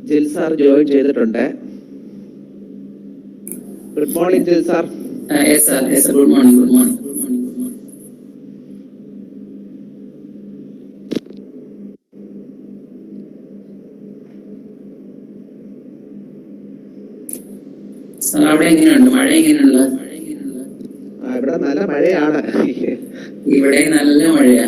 ജിൽ sir join ചെയ്തിട്ടുണ്ട്. Good morning Jil sir. Yes sir, yes good morning, good morning. Sir അവിടെ എങ്ങനെയുണ്ട്, മഴ എങ്ങനെയുണ്ട്? ഇവിടെ നല്ല മഴയാണ്. ഇവിടെ നല്ല മഴയാ.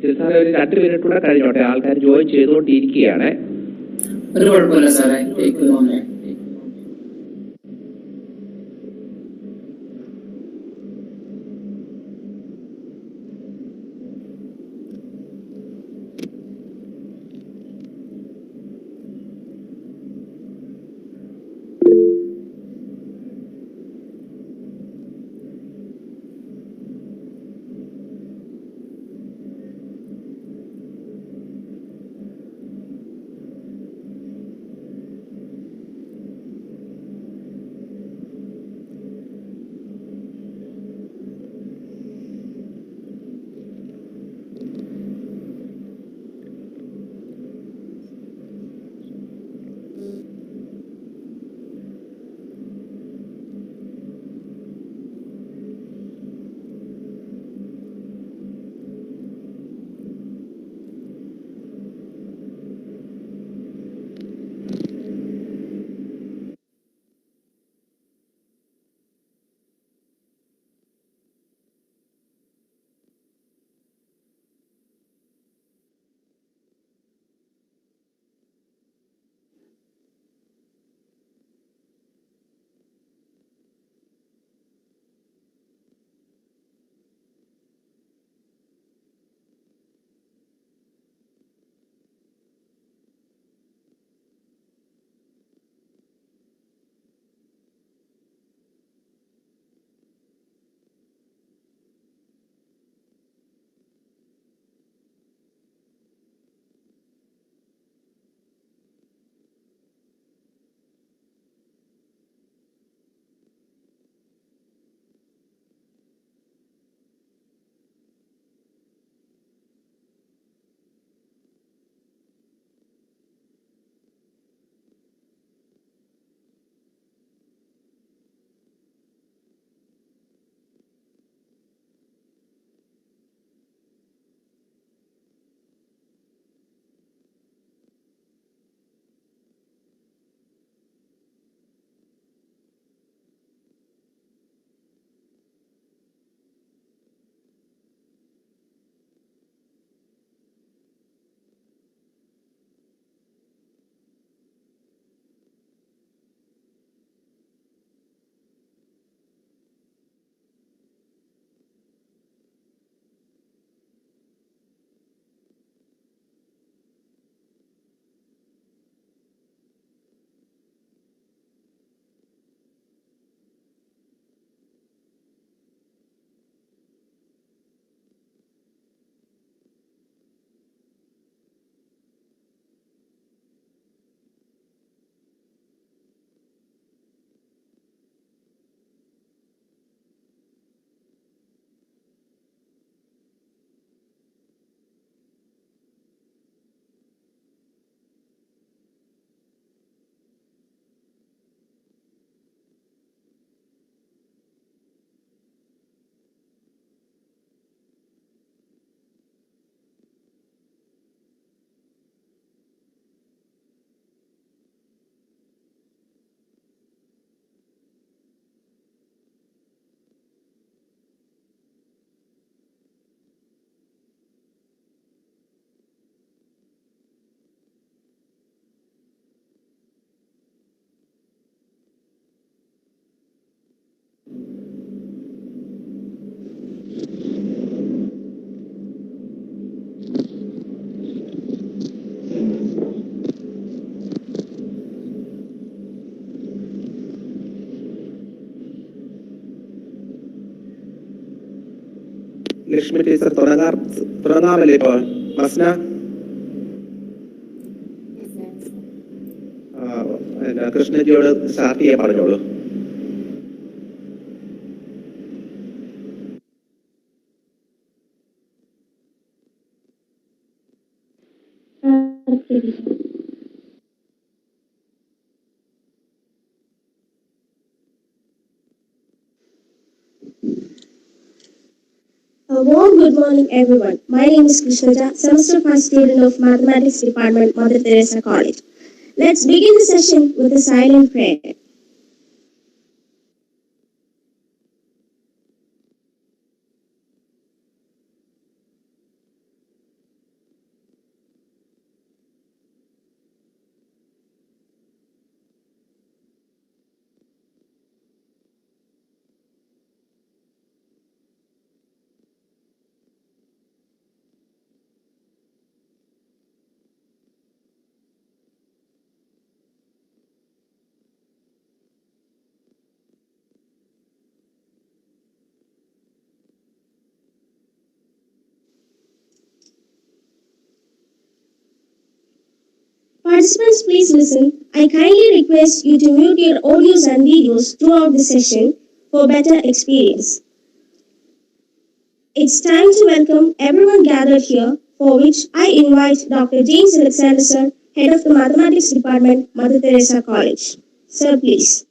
സാറേ ഒരു 2 മിനിറ്റ് കൂടെ കഴിഞ്ഞോട്ടെ, ആൾക്കാർ ജോയിൻ ചെയ്തുകൊണ്ടിരിക്കുകയാണ്. ഒരു കുഴപ്പമില്ല സാറേ, ടേക്ക് തോന്നേ. ലക്ഷ്മി ടീച്ചർ തുടങ്ങാമല്ലേ ഇപ്പൊ? മസ്ന കൃഷ്ണജിയോട് സ്റ്റാർട്ട് ചെയ്യാൻ പറഞ്ഞോളൂ. A warm good morning, everyone. My name is Krishnaja, semester 5 student of Mathematics Department, Mother Teresa College. Let's begin the session with a silent prayer. Participants, please listen. I kindly request you to mute your audios and videos throughout the session for better experience. It's time to welcome everyone gathered here, for which I invite Dr. James Alexander, sir, Head of the Mathematics Department, Mother Teresa College. Sir, please.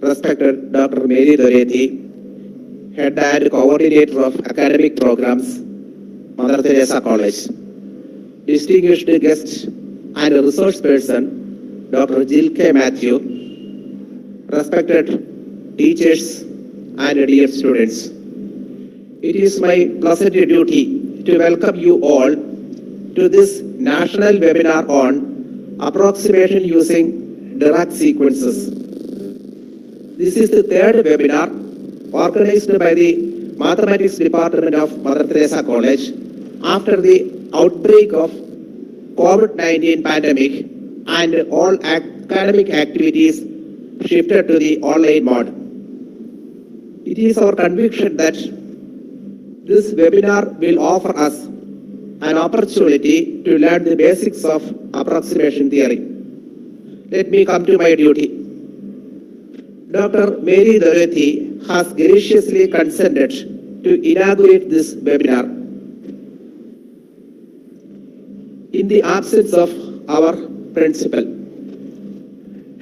Respected Dr. Mary Dorethi, Head and Coordinator of Academic Programs, Mother Teresa College. Distinguished guest and resource person, Dr. Jill K. Matthew. Respected teachers and dear students. It is my pleasant duty to welcome you all to this national webinar on approximation using Dirac sequences. This is the third webinar organized by the Mathematics Department of Mother Teresa College after the outbreak of COVID-19 pandemic and all academic activities shifted to the online mode. It is our conviction that this webinar will offer us an opportunity to learn the basics of approximation theory. Let me come to my duty. Dr. Mary Dorethi has graciously consented to inaugurate this webinar. In the absence of our principal,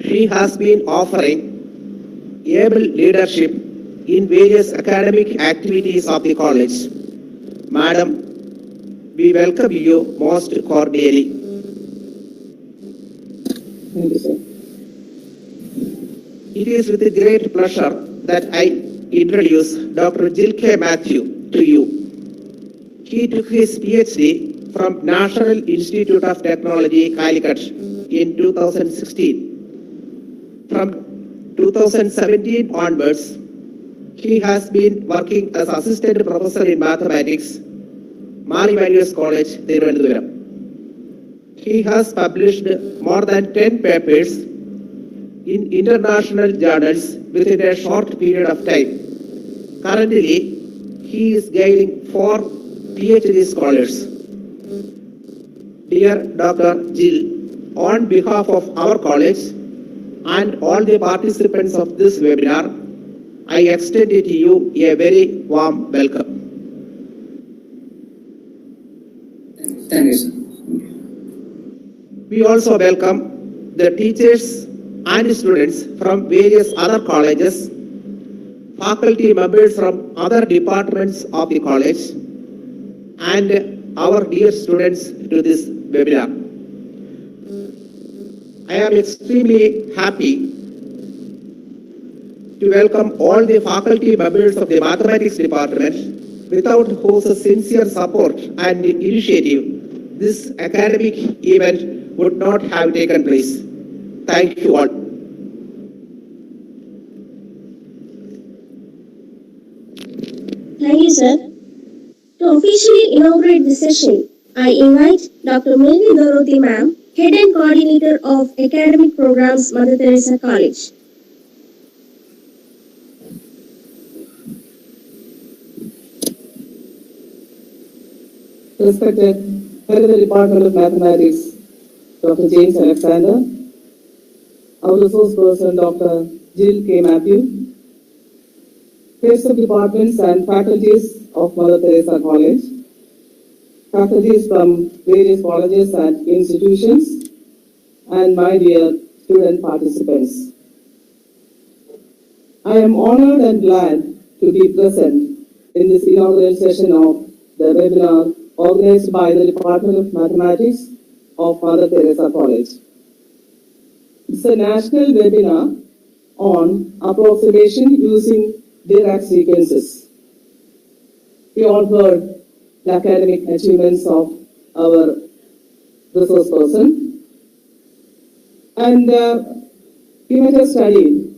she has been offering able leadership in various academic activities of the college. Madam, we welcome you most cordially. Thank you, sir. It is with great pleasure that I introduce Dr. Jill K. Matthew to you. He took his PhD from National Institute of Technology, Calicut in 2016. From 2017 onwards, he has been working as assistant professor in mathematics, Mary Manuel's College, Thiruvananthapuram. He has published more than 10 papers in international journals within a short period of time. Currently, he is gaining 4 PhD scholars. Dear Dr. Jill, on behalf of our college and all the participants of this webinar, I extend to you a very warm welcome. Thank you, sir. We also welcome the teachers and students from various other colleges, faculty members from other departments of the college, and our dear students to this webinar. I am extremely happy to welcome all the faculty members of the Mathematics Department, without whose sincere support and initiative this academic event would not have taken place. Thank you all. Thank you, sir. To officially inaugurate the session, I invite Dr. Mary Dorethi, ma'am, Head and Coordinator of Academic Programs, Mother Teresa College. Respected Head of the Department of Mathematics, Dr. James Alexander, our resource person, Dr. Jill K. Matthew, heads of departments and faculties of Mother Teresa College, faculties from various colleges and institutions, and my dear student participants. I am honored and glad to be present in this inaugural session of the webinar organized by the Department of Mathematics of Mother Teresa College. It's a national webinar on approximation using Dirac sequences. We all heard the academic achievements of our resource person, and we might have studied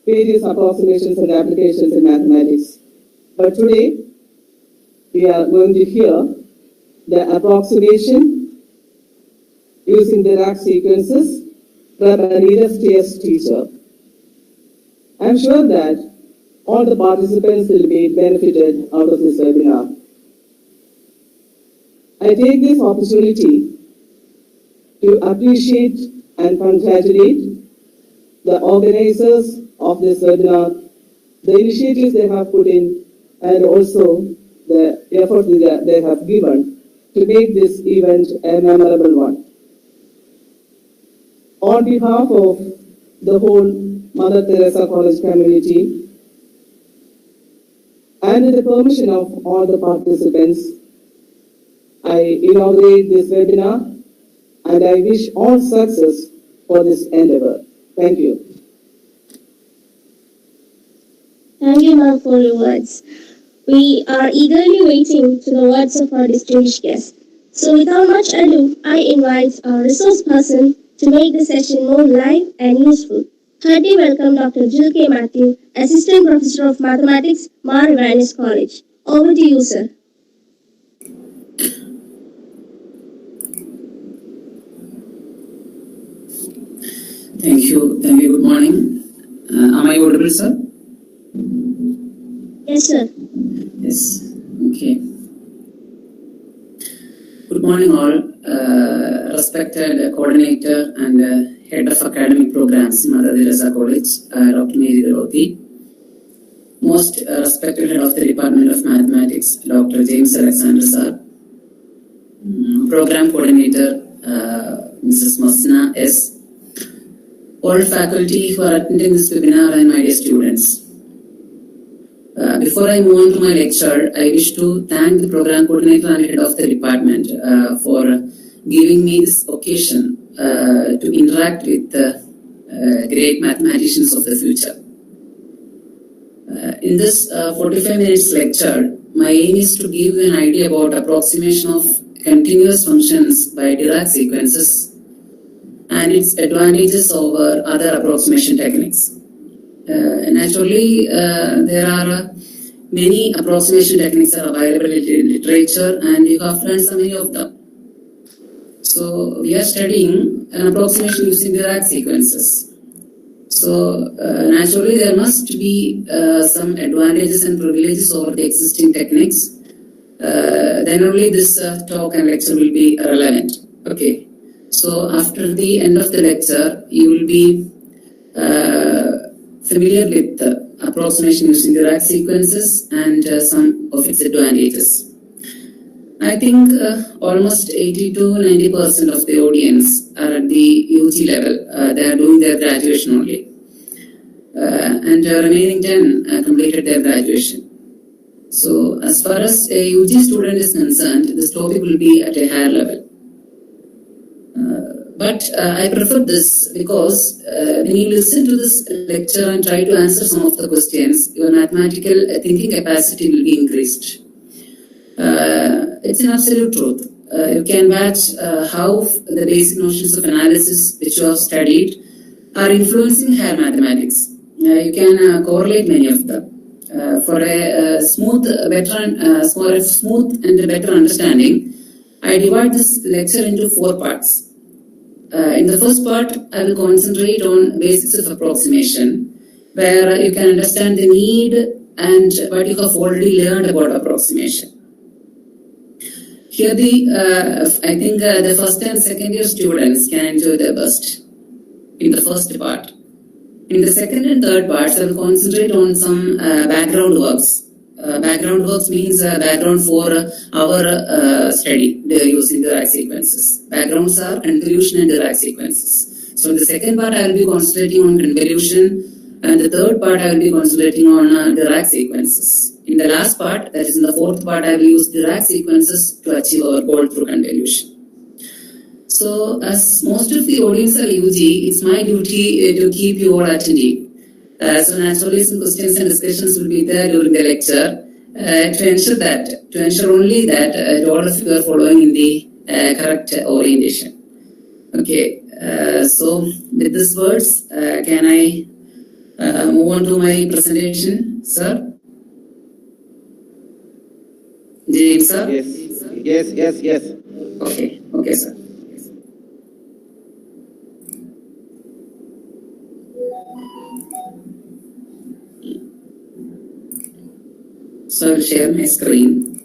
various approximations and applications in mathematics. But today, we are going to hear the approximation using Dirac sequences from an ESTS teacher. I am sure that all the participants will be benefited out of this webinar. I take this opportunity to appreciate and congratulate the organizers of this webinar, the initiatives they have put in, and also the effort that they have given to make this event a memorable one. On behalf of the whole Mother Teresa College community, and with the permission of all the participants, I inaugurate this webinar and I wish all success for this endeavor. Thank you. Thank you, ma'am, for your words. We are eagerly waiting to the words of our distinguished guest. So without much ado, I invite our resource person to make the session more live and useful. Hearty welcome Dr. Jill K. Matthew, Assistant Professor of Mathematics, Mar Ivanis College. Over to you, sir. Thank you. Good morning. Am I audible, sir? Yes, sir. Yes. Okay. Good morning, all. Respected coordinator and head of academic programs in Mother Teresa College, Dr. Mary Dorothy. Most respected head of the Department of Mathematics, Dr. James Alexander, sir. Program coordinator, Mrs. Masna S. All faculty who are attending this webinar and my dear students. Before I move on to my lecture, I wish to thank the program coordinator and head of the department for giving me this occasion to interact with great mathematicians of the future. In this 45 minutes lecture, my aim is to give you an idea about approximation of continuous functions by Dirac sequences and its advantages over other approximation techniques. Naturally, there are many approximation techniques are available in literature, and you have learned so many of them. So we are studying an approximation using Dirac sequences. So naturally, there must be some advantages and privileges over the existing techniques. Then only this talk and lecture will be relevant. Okay. So after the end of the lecture, you will be familiar with the approximation using Dirac sequences and some of its advantages. I think almost 80 to 90% of the audience are at the UG level. They are doing their graduation only. And remaining 10 completed their graduation. So as far as a UG student is concerned, this topic will be at a higher level. But I prefer this because when you listen to this lecture and try to answer some of the questions, your mathematical thinking capacity will be increased. It's an absolute truth. You can watch how the basic notions of analysis which you have studied are influencing higher mathematics. You can correlate many of them. For a smooth and better understanding, I divide this lecture into 4 parts. In the first part, I will concentrate on basics of approximation, where you can understand the need and what you have already learned about approximation. Here, I think the first and second year students can enjoy their best in the first part. In the second and third parts, I will concentrate on some background works. Background works means background for our study using Dirac sequences. Backgrounds are convolution and Dirac sequences. So in the second part, I will be concentrating on convolution, and the third part, I will be concentrating on Dirac sequences. In the last part, that is in the fourth part, I will use Dirac sequences to achieve our goal through convolution. So as most of the audience are UG, it's my duty to keep you all attentive. So naturally some questions and discussions will be there during the lecture to ensure only that all of you are following in the correct orientation. Okay, so with these words, can I move on to my presentation, sir? James, sir? Yes. Okay, sir. So I'll share my screen.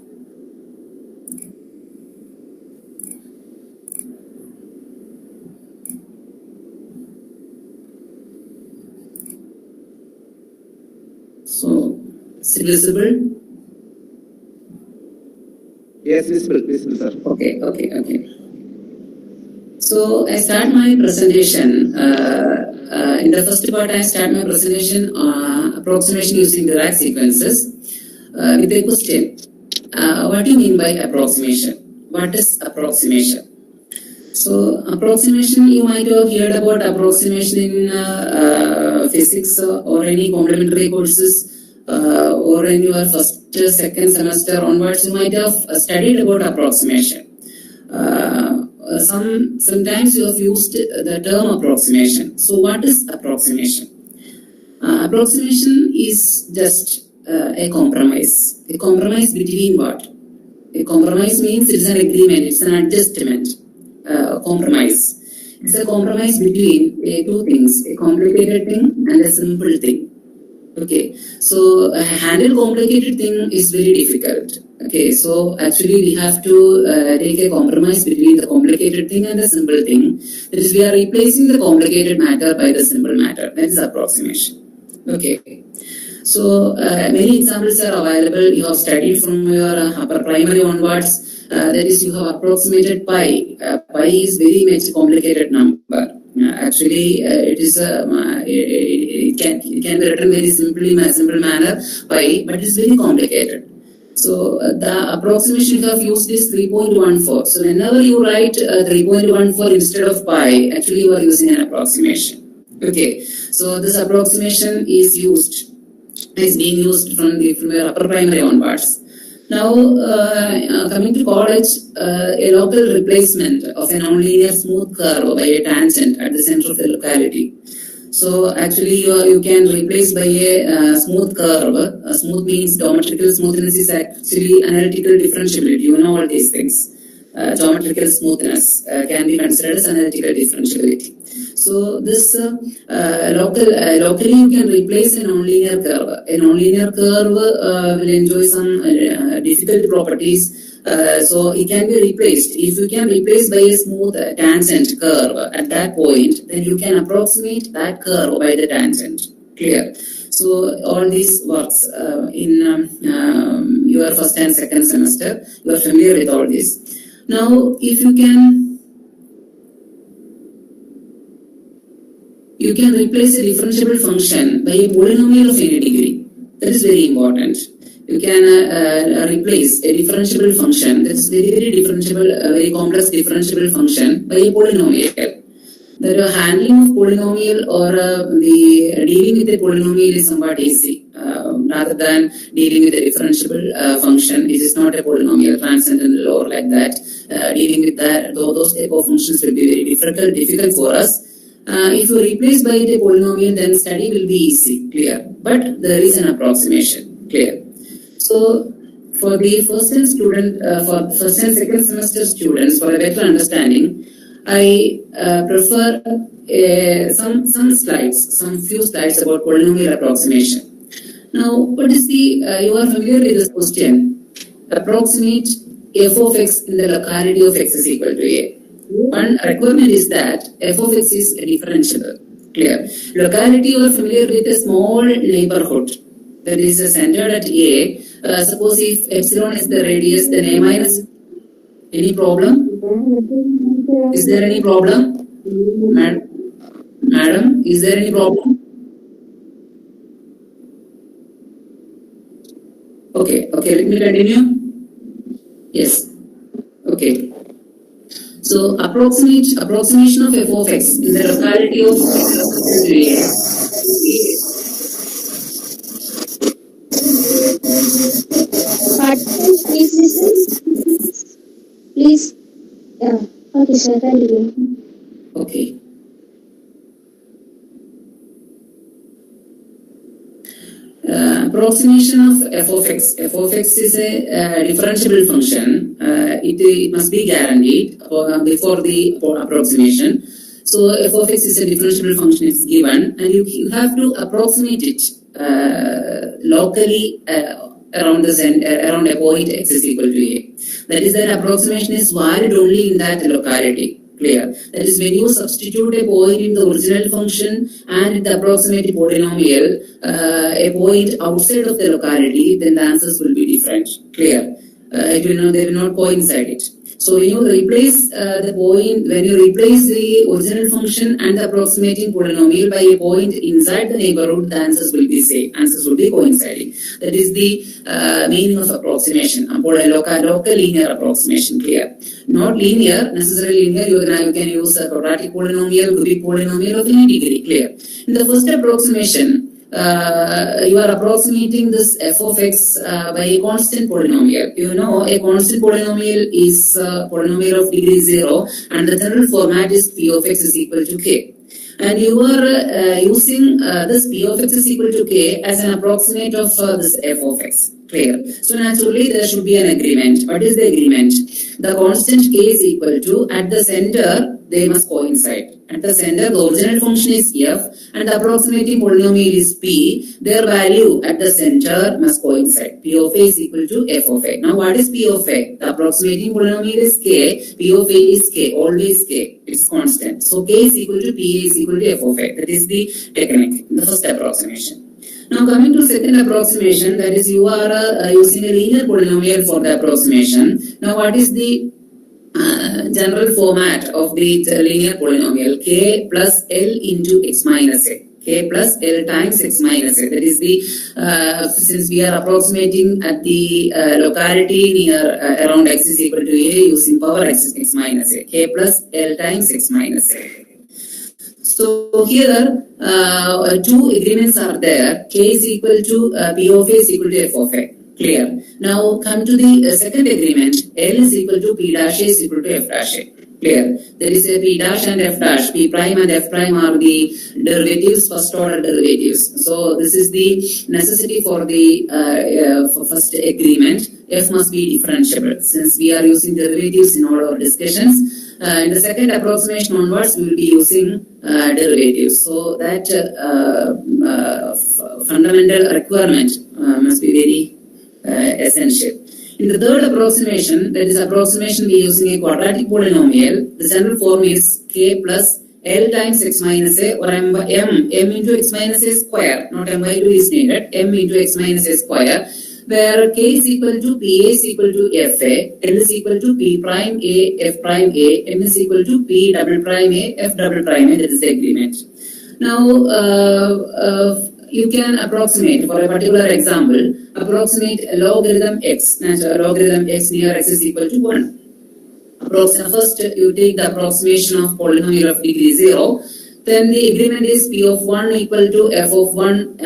So, is it visible? Yes, visible, sir. Okay. So I start my presentation. In the first part, I start my presentation approximation using Dirac sequences with a question. What do you mean by approximation? What is approximation? So approximation, you might have heard about approximation in physics or any complementary courses or in your first, second semester onwards, you might have studied about approximation. Sometimes you have used the term approximation. So what is approximation? Approximation is just a compromise. A compromise between what? A compromise means it's an agreement, it's an adjustment. Compromise. It's a compromise between two things, a complicated thing and a simple thing. Okay, so handle complicated thing is very difficult. Okay, so actually we have to take a compromise between the complicated thing and the simple thing. That is, we are replacing the complicated matter by the simple matter. That is approximation. Okay. So many examples are available. You have studied from your upper primary onwards. That is, you have approximated pi. Pi is very much complicated number. Actually, it can be written very simply in a simple manner, pi, but it is very complicated. So the approximation you have used is 3.14. So whenever you write 3.14 instead of pi, actually you are using an approximation. Okay. So this approximation is being used from your upper primary onwards. Now, coming to college, a local replacement of a nonlinear smooth curve by a tangent at the center of the locality. So actually, you can replace by a smooth curve. Smooth means geometrical smoothness is actually analytical differentiability. You know all these things. Geometrical smoothness can be considered as analytical differentiability. So this locally you can replace a nonlinear curve. A nonlinear curve will enjoy some difficult properties. So it can be replaced. If you can replace by a smooth tangent curve at that point, then you can approximate that curve by the tangent. Clear? So all these works in your first and second semester. You are familiar with all this. Now, if you can replace a differentiable function by a polynomial of any degree. That is very important. You can replace a differentiable function that is very differentiable, very complex differentiable function by a polynomial. The handling of polynomial or the dealing with a polynomial is somewhat easy. Rather than dealing with a differentiable function, it is not a polynomial transcendental or like that. Dealing with that, those type of functions will be very difficult for us. If you replace by a polynomial, then study will be easy, clear. But there is an approximation, clear. So for the first and second semester students, for a better understanding, I prefer some few slides about polynomial approximation. Now, what is you are familiar with this question? Approximate f of x in the locality of x is equal to a. One requirement is that f of x is differentiable. Clear? Locality, you are familiar with a small neighborhood that is centered at a. Suppose if epsilon is the radius, then a minus. Any problem? Is there any problem? Madam, is there any problem? Okay, let me continue. Yes. Okay. So approximation of f of x in the locality of Participants, please listen. Please. Okay, sir, continue. Okay. approximation of f of x. F of x is a differentiable function. It must be guaranteed before the approximation. So f of x is a differentiable function. It's given, and you have to approximate it locally around around a point x is equal to a. That is, that approximation is valid only in that locality. Clear. That is, when you substitute a point in the original function and in the approximate polynomial, a point outside of the locality, then the answers will be different. Clear. They will not coincide it. So when you replace when you replace the original function and the approximating polynomial by a point inside the neighborhood, the answers will be same. Answers will be coinciding. That is the meaning of approximation. Local linear approximation. Clear. Not linear, necessarily linear. You can use a quadratic polynomial, cubic polynomial of any degree. Clear. In the first approximation, you are approximating this f of x by a constant polynomial. You know, a constant polynomial is polynomial of degree 0, and the general format is p of x is equal to k. And you are using this p of x is equal to k as an approximate of this f of x. Clear. So naturally there should be an agreement. What is the agreement? The constant k is equal to, at the center they must coincide. At the center the original function is f and the approximating polynomial is p. Their value at the center must coincide. P of a is equal to f of a. Now what is p of a? The approximating polynomial is k. P of a is k. Always k. It's constant. So k is equal to p is equal to f of a. That is the technique, the first approximation. Now coming to second approximation, that is, you are using a linear polynomial for the approximation. Now what is the general format of the linear polynomial? K plus L into x minus a. K plus L times x minus a. That is the, since we are approximating at the locality near around x is equal to a using power x minus a. K plus L times x minus a. So here two agreements are there. K is equal to P of a is equal to f of a. Clear. Now come to the second agreement. L is equal to P dash a is equal to f dash a. Clear. There is a P dash and f dash. P prime and f prime are the derivatives, first order derivatives. So this is the necessity for the for first agreement. F must be differentiable. Since we are using derivatives in all our discussions, in the second approximation onwards, we will be using derivatives. So that fundamental requirement must be very essential. In the third approximation, that is approximation we are using a quadratic polynomial. The general form is k plus L times x minus a, or m into x minus a square. Not m by 2 is needed. M into x minus a square, where k is equal to p a is equal to f a, L is equal to p prime a, f prime a, m is equal to p double prime a, f double prime a. That is the agreement. Now you can approximate, for a particular example, approximate logarithm x, logarithm x near x is equal to 1. First you take the approximation of polynomial of degree 0. Then the agreement is p of 1 equal to f of 1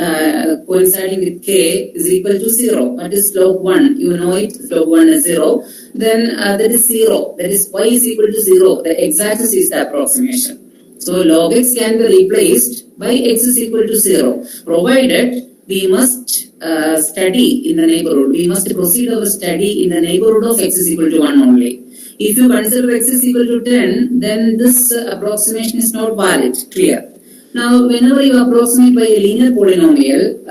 coinciding with k is equal to 0. That is log 1. You know it, log 1 is 0. Then that is 0. That is y is equal to 0. The x-axis is the approximation. So log x can be replaced by x is equal to 0, provided we must study in the neighborhood. We must proceed our study in the neighborhood of x is equal to 1 only. If you consider x is equal to 10, then this approximation is not valid. Clear. Now, whenever you approximate by a linear polynomial,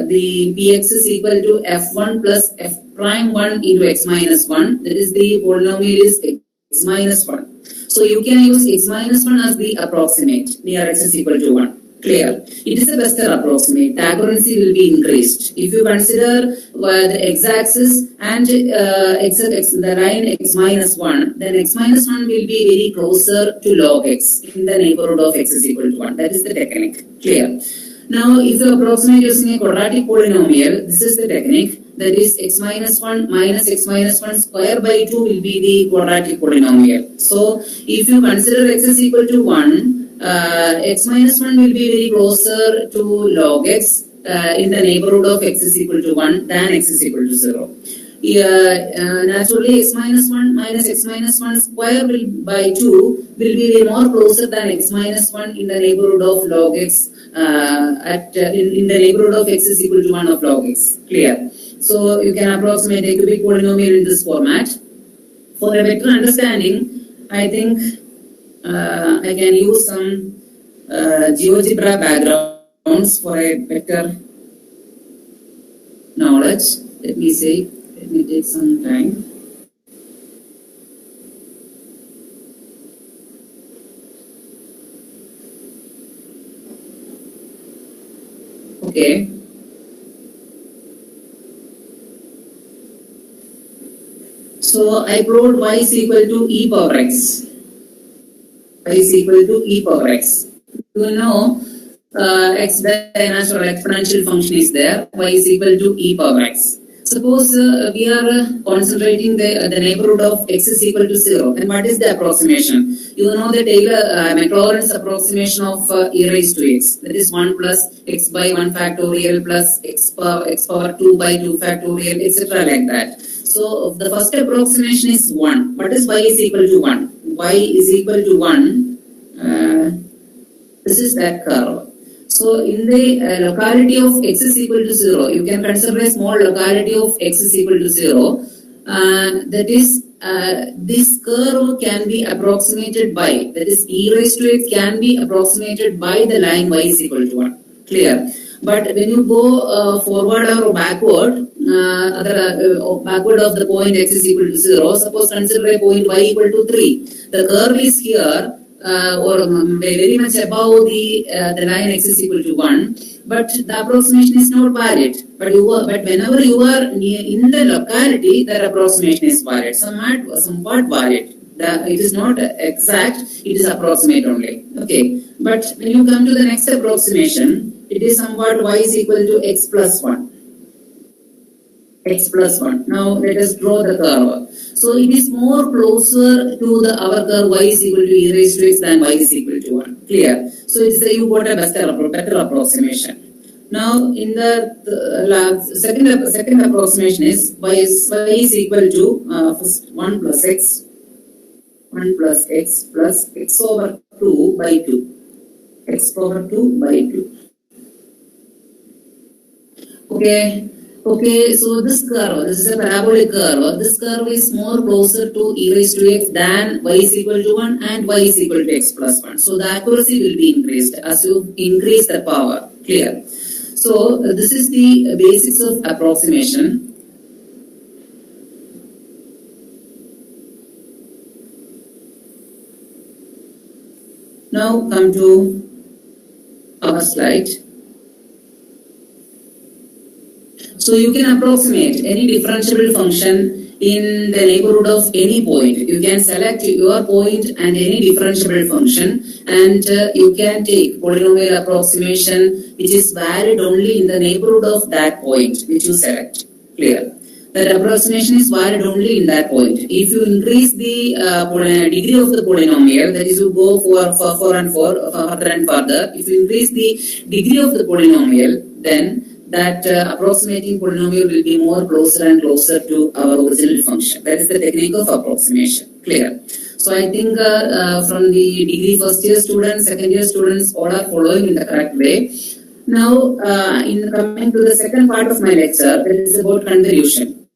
the px is equal to f1 plus f prime 1 into x minus 1. That is, the polynomial is x minus 1. So you can use x minus 1 as the approximate near x is equal to 1. Clear. It is a better approximate. The accuracy will be increased. If you consider the x-axis and the line x minus 1, then x minus 1 will be very closer to log x in the neighborhood of x is equal to 1. That is the technique. Clear. Now, if you approximate using a quadratic polynomial, this is the technique. That is, x minus 1 minus x minus 1 square by 2 will be the quadratic polynomial. So, if you consider x is equal to 1, x minus 1 will be very closer to log x in the neighborhood of x is equal to 1 than x is equal to 0. naturally x minus 1 minus x minus 1 square will by 2 will be more closer than x minus 1 in the neighborhood of log x in the neighborhood of x is equal to 1 of log x. Clear? So you can approximate a cubic polynomial in this format. For a better understanding, I think I can use some GeoGebra backgrounds for a better knowledge. Let me take some time. Okay. So I plot y is equal to e power x. Y is equal to e power x. You know, x the natural exponential function is there. Y is equal to e power x. Suppose we are concentrating the neighborhood of x is equal to 0. Then what is the approximation? You know the Taylor-Maclaurin's approximation of e raised to x. That is 1 plus x by 1 factorial plus x power 2 by 2 factorial, etc. like that. So the first approximation is 1. What is y is equal to 1? Y is equal to 1. This is that curve. So in the locality of x is equal to 0, you can consider a small locality of x is equal to 0. That is, this curve can be approximated by, that is e raised to x can be approximated by the line y is equal to 1. Clear? But when you go forward or backward, backward of the point x is equal to 0, suppose consider a point y equal to 3. The curve is here or very much above the line x is equal to 1, but the approximation is not valid. But whenever you are in the locality, the approximation is valid, somewhat valid. It is not exact, it is approximate only. Okay, but when you come to the next approximation, it is somewhat y is equal to x plus 1. X plus 1. Now let us draw the curve. So it is more closer to our curve y is equal to e raised to x than y is equal to 1. Clear? So it's you got a better approximation. Now in the second approximation is y is equal to first 1 plus x plus x over 2 by 2. X over 2 by 2. Okay, so this is a parabolic curve. This curve is more closer to e raised to x than y is equal to 1 and y is equal to x plus 1. So the accuracy will be increased as you increase the power. Clear? So this is the basics of approximation. Now come to our slide. So you can approximate any differentiable function in the neighborhood of any point. You can select your point and any differentiable function, and you can take polynomial approximation which is valid only in the neighborhood of that point which you select. Clear? That approximation is valid only in that point. If you increase the degree of the polynomial, that is you go further and further. If you increase the degree of the polynomial, then that approximating polynomial will be more closer and closer to our original function. That is the technique of approximation. Clear? So I think from the degree first year students, second year students, all are following in the correct way. Now, in coming to the second part of my lecture, that is about convolution.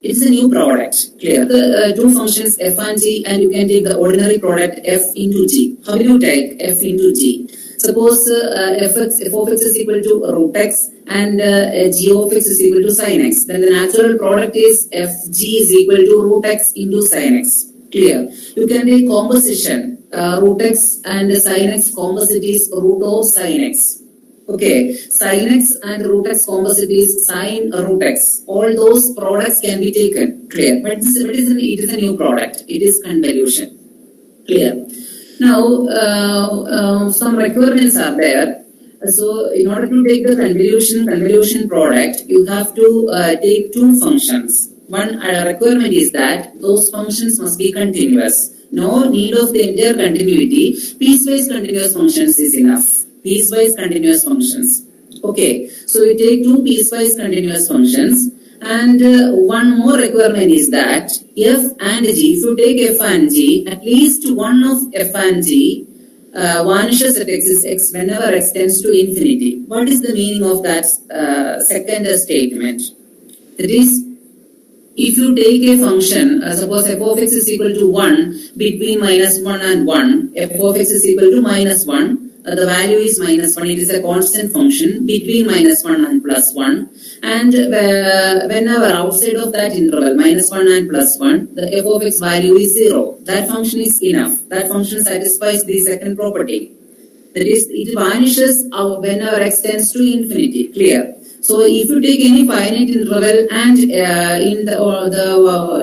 It's a new product. Clear? The two functions f and g, and you can take the ordinary product f into g. How will you take f into g? Suppose f of x is equal to root x and g of x is equal to sin x. Then the natural product is fg is equal to root x into sin x. Clear? You can take composition. Root x and sin x composite is root of sin x. Okay, sin x and root x composite is sin root x. All those products can be taken. Clear? But it is a new product. It is convolution. Clear? Now, some requirements are there. So, in order to take the convolution product, you have to take two functions. One requirement is that those functions must be continuous. No need of the entire continuity. Piecewise continuous functions is enough. Piecewise continuous functions. Okay, so you take two piecewise continuous functions, and one more requirement is that f and g, if you take f and g, at least one of f and g vanishes at x whenever x tends to infinity. What is the meaning of that second statement? That is, if you take a function, suppose f of x is equal to 1 between minus 1 and 1, f of x is equal to minus 1, the value is minus 1, it is a constant function between minus 1 and plus 1, and whenever outside of that interval, minus 1 and plus 1, the f of x value is 0. That function is enough. That function satisfies the second property. That is, it vanishes whenever x tends to infinity. Clear? So if you take any finite interval and in the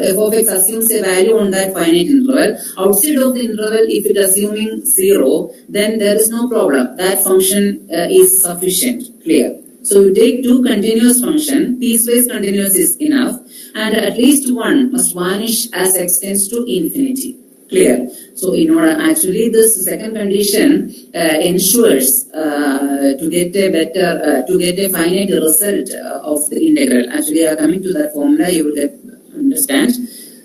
f of x assumes a value on that finite interval, outside of the interval, if it assuming 0, then there is no problem. That function is sufficient. Clear? So you take two continuous function, piecewise continuous is enough, and at least one must vanish as x tends to infinity. Clear? So in order, actually this second condition ensures to get a better, to get a finite result of the integral. Actually, coming to that formula, you will understand.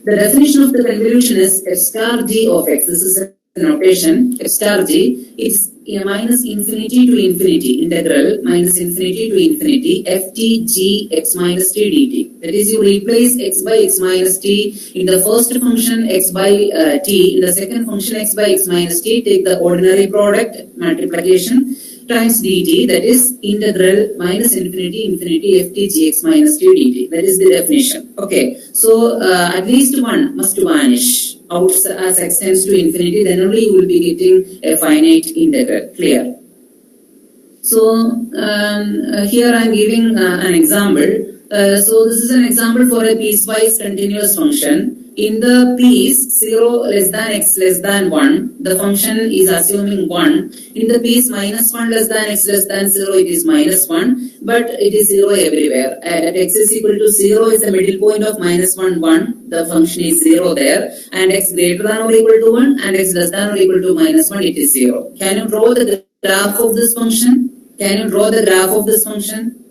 The definition of the convolution is f star g of x. This is a notation. F star g, it's a minus infinity to infinity integral minus infinity to infinity ft g x minus t dt. That is, you replace x by x minus t in the first function x by t, in the second function x by x minus t, take the ordinary product multiplication times dt, that is integral minus infinity infinity ft gx minus t dt. That is the definition. Okay, so at least one must vanish out as x tends to infinity, then only you will be getting a finite integral. Clear? So here I am giving an example. So this is an example for a piecewise continuous function. In the piece 0 less than x less than 1, the function is assuming 1. In the piece minus 1 less than x less than 0, it is minus 1, but it is 0 everywhere. At x is equal to 0 is the middle point of minus 1, 1. The function is 0 there, and x greater than or equal to 1 and x less than or equal to minus 1, it is 0. Can you draw the graph of this function? Can you draw the graph of this function?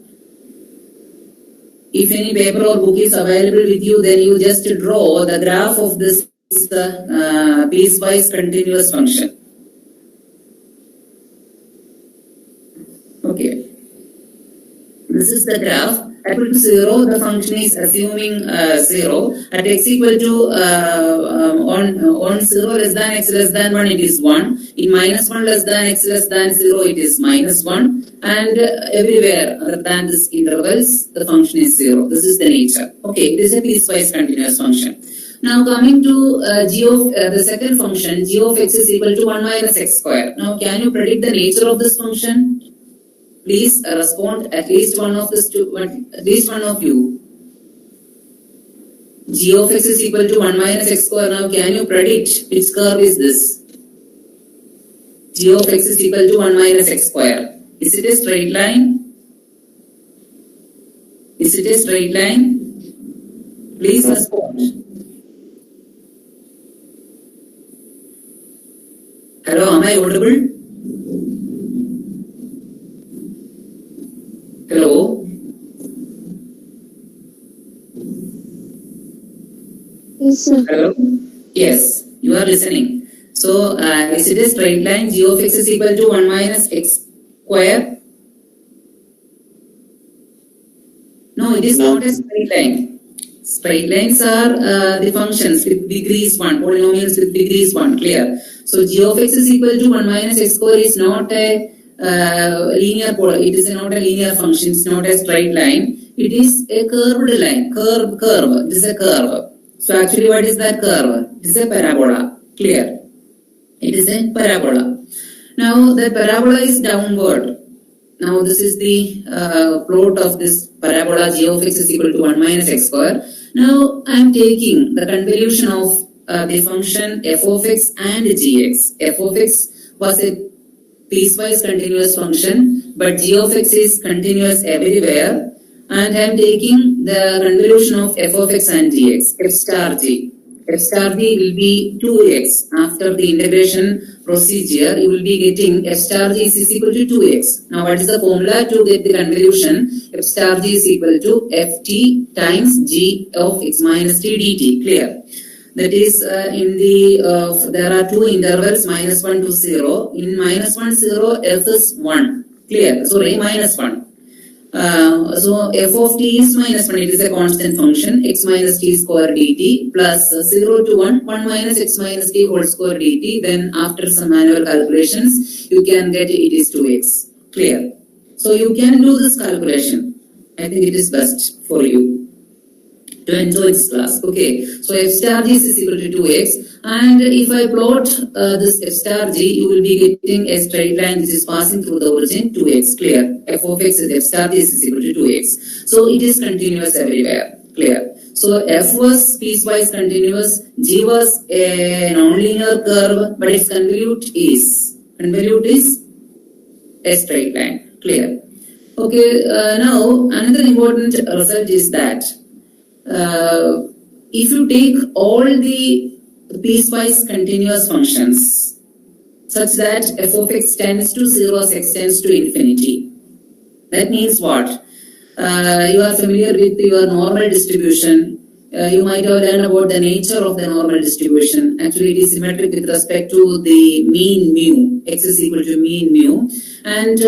If any paper or book is available with you, then you just draw the graph of this piecewise continuous function. Okay. This is the graph. At equal to 0, the function is assuming 0. At x equal to on 0 less than x less than 1, it is 1. In minus 1 less than x less than 0, it is minus 1. And everywhere other than this intervals, the function is 0. This is the nature. Okay, this is a piecewise continuous function. Now coming to g of the second function, g of x is equal to 1 minus x square. Now can you predict the nature of this function? Please respond, at least one of you. G of x is equal to 1 minus x square. Now can you predict which curve is this? G of x is equal to 1 minus x square. Is it a straight line? Is it a straight line? Please respond. Hello, am I audible? Hello? Yes, sir. Hello? Yes, you are listening. So, is it a straight line? G of x is equal to 1 minus x square? No, it is not a straight line. Straight lines are the functions with degrees 1, polynomials with degrees 1, clear? So, g of x is equal to 1 minus x square is not a linear polar. It is not a linear function. It's not a straight line. It is a curved line. Curve. It is a curve. So actually, what is that curve? It is a parabola. Clear? It is a parabola. Now the parabola is downward. Now this is the plot of this parabola. G of x is equal to 1 minus x square. Now I am taking the convolution of the function f of x and gx. F of x was a piecewise continuous function, but g of x is continuous everywhere, and I am taking the convolution of f of x and gx, f star g. f star g will be 2x. After the integration procedure, you will be getting f star g is equal to 2x. Now, what is the formula to get the convolution? F star g is equal to ft times g of x minus t dt. Clear? That is in the, there are two intervals, -1 to 0. In -1, 0, f is 1. Clear? Sorry, -1. So f of t is -1. It is a constant function, x minus t square dt plus 0 to 1, 1 minus x minus t whole square dt. Then after some manual calculations, you can get it is 2x. Clear? So you can do this calculation. I think it is best for you to enjoy this class. Okay, so f star g is equal to 2x, and if I plot this f star g, you will be getting a straight line which is passing through the origin 2x. Clear? F of x is f star g is equal to 2x. So it is continuous everywhere. Clear? So f was piecewise continuous, g was a nonlinear curve, but its convolute is a straight line. Clear? Okay, now another important result is that if you take all the piecewise continuous functions such that f of x tends to 0 as x tends to infinity, that means what? You are familiar with your normal distribution. You might have learned about the nature of the normal distribution. Actually, it is symmetric with respect to the mean mu. X is equal to mean mu. And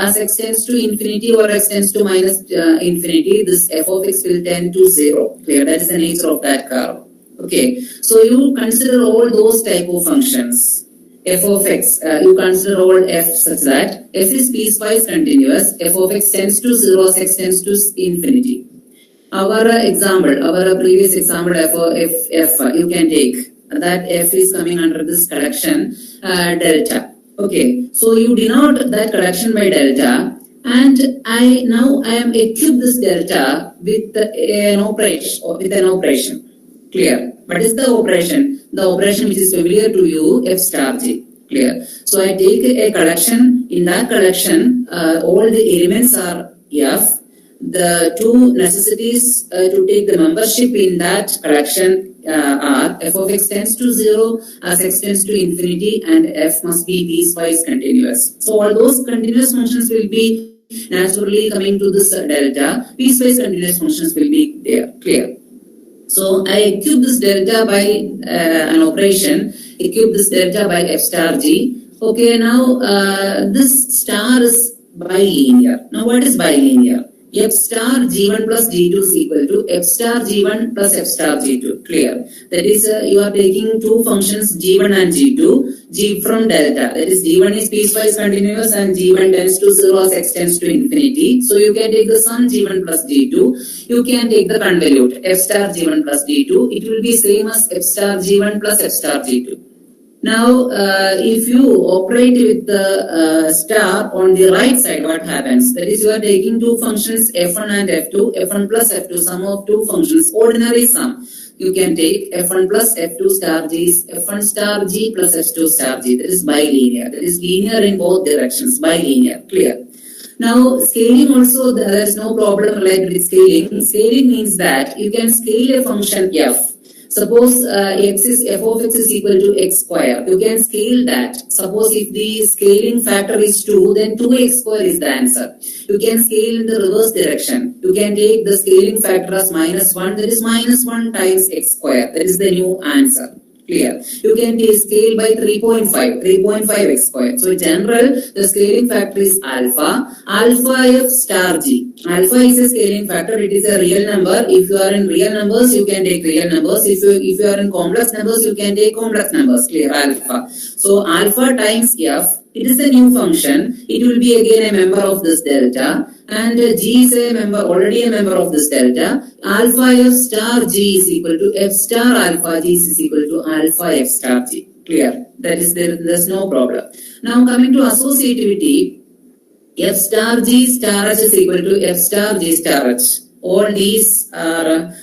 as x tends to infinity or x tends to minus infinity, this f of x will tend to 0. Clear? That is the nature of that curve. Okay. So you consider all those type of functions. F of x, you consider all f such that f is piecewise continuous. F of x tends to 0 as x tends to infinity. Our example, our previous example f, you can take that f is coming under this collection delta. Okay, so you denote that collection by delta, and I am equip this delta with an operation. Clear? What is the operation? The operation which is familiar to you, f star g. Clear? So I take a collection. In that collection, all the elements are f. The two necessities to take the membership in that collection are f of x tends to 0 as x tends to infinity, and f must be piecewise continuous. So all those continuous functions will be naturally coming to this delta. Piecewise continuous functions will be there. Clear? So I equip this delta by an operation. Equip this delta by f star g. Okay, now this star is bilinear. Now what is bilinear? F star g1 plus g2 is equal to f star g1 plus f star g2. Clear? That is, you are taking two functions g1 and g2, g from delta. That is, g1 is piecewise continuous and g1 tends to 0 as x tends to infinity. So you can take the sum g1 plus g2. You can take the convolute f star g1 plus g2. It will be same as f star g1 plus f star g2. Now, if you operate with the star on the right side, what happens? That is, you are taking two functions f1 and f2, f1 plus f2, sum of two functions, ordinary sum. You can take f1 plus f2 star g is f1 star g plus f2 star g. That is bilinear. That is linear in both directions, bilinear. Clear? Now, scaling also, there is no problem related with scaling. Scaling means that you can scale a function f. Suppose f of x is equal to x square. You can scale that. Suppose if the scaling factor is 2, then 2x square is the answer. You can scale in the reverse direction. You can take the scaling factor as -1. That is -1 times x square. That is the new answer. Clear? You can scale by 3.5 x square. So in general, the scaling factor is alpha f star g. Alpha is a scaling factor. It is a real number. If you are in real numbers, you can take real numbers. If you are in complex numbers, you can take complex numbers. Clear? Alpha. So alpha times f. It is a new function. It will be again a member of this delta, and g is already a member of this delta. Alpha f star g is equal to f star alpha g is equal to alpha f star g. Clear? That is there's no problem. Now coming to associativity, f star g star h is equal to f star g star h. All these are,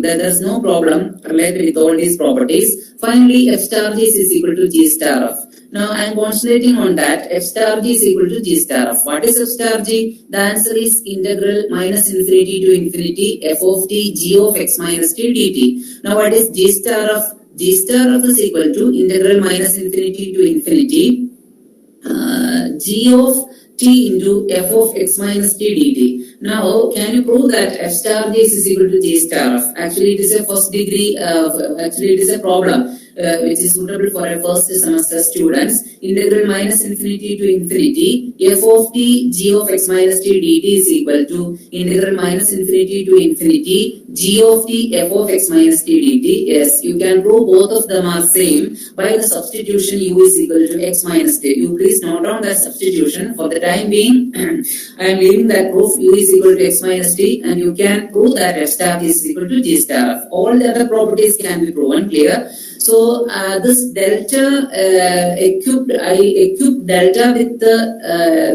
there's no problem related with all these properties. Finally, f star g is equal to g star f. Now I am concentrating on that. F star g is equal to g star f. What is f star g? The answer is integral minus infinity to infinity f of t g of x minus t dt. Now what is g star f? G star f is equal to integral minus infinity to infinity g of t into f of x minus t dt. Now, can you prove that f star g is equal to g star f? Actually, it is a first degree, actually it is a problem which is suitable for a first semester students. Integral minus infinity to infinity f of t g of x minus t dt is equal to integral minus infinity to infinity g of t f of x minus t dt. Yes, you can prove both of them are same by the substitution u is equal to x minus t. You please note down that substitution. For the time being, I am leaving that proof u is equal to x minus t, and you can prove that f star is equal to g star f. All the other properties can be proven. Clear? So this delta I equipped delta with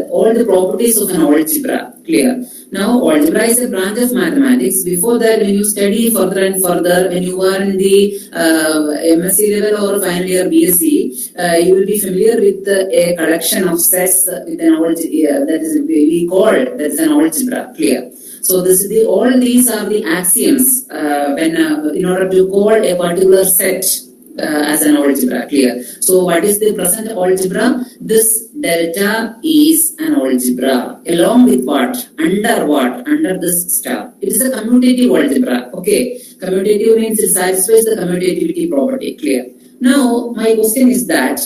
all the properties of an algebra. Clear? Now algebra is a branch of mathematics. Before that, when you study further and further, when you are in the MSc level or final year BSc, you will be familiar with a collection of sets with an algebra that is we call that is an algebra. Clear? So all these are the axioms when in order to call a particular set as an algebra. Clear? So what is the present algebra? This delta is an algebra along with what? Under this star. It is a commutative algebra. Okay, commutative means it satisfies the commutativity property. Clear? Now my question is that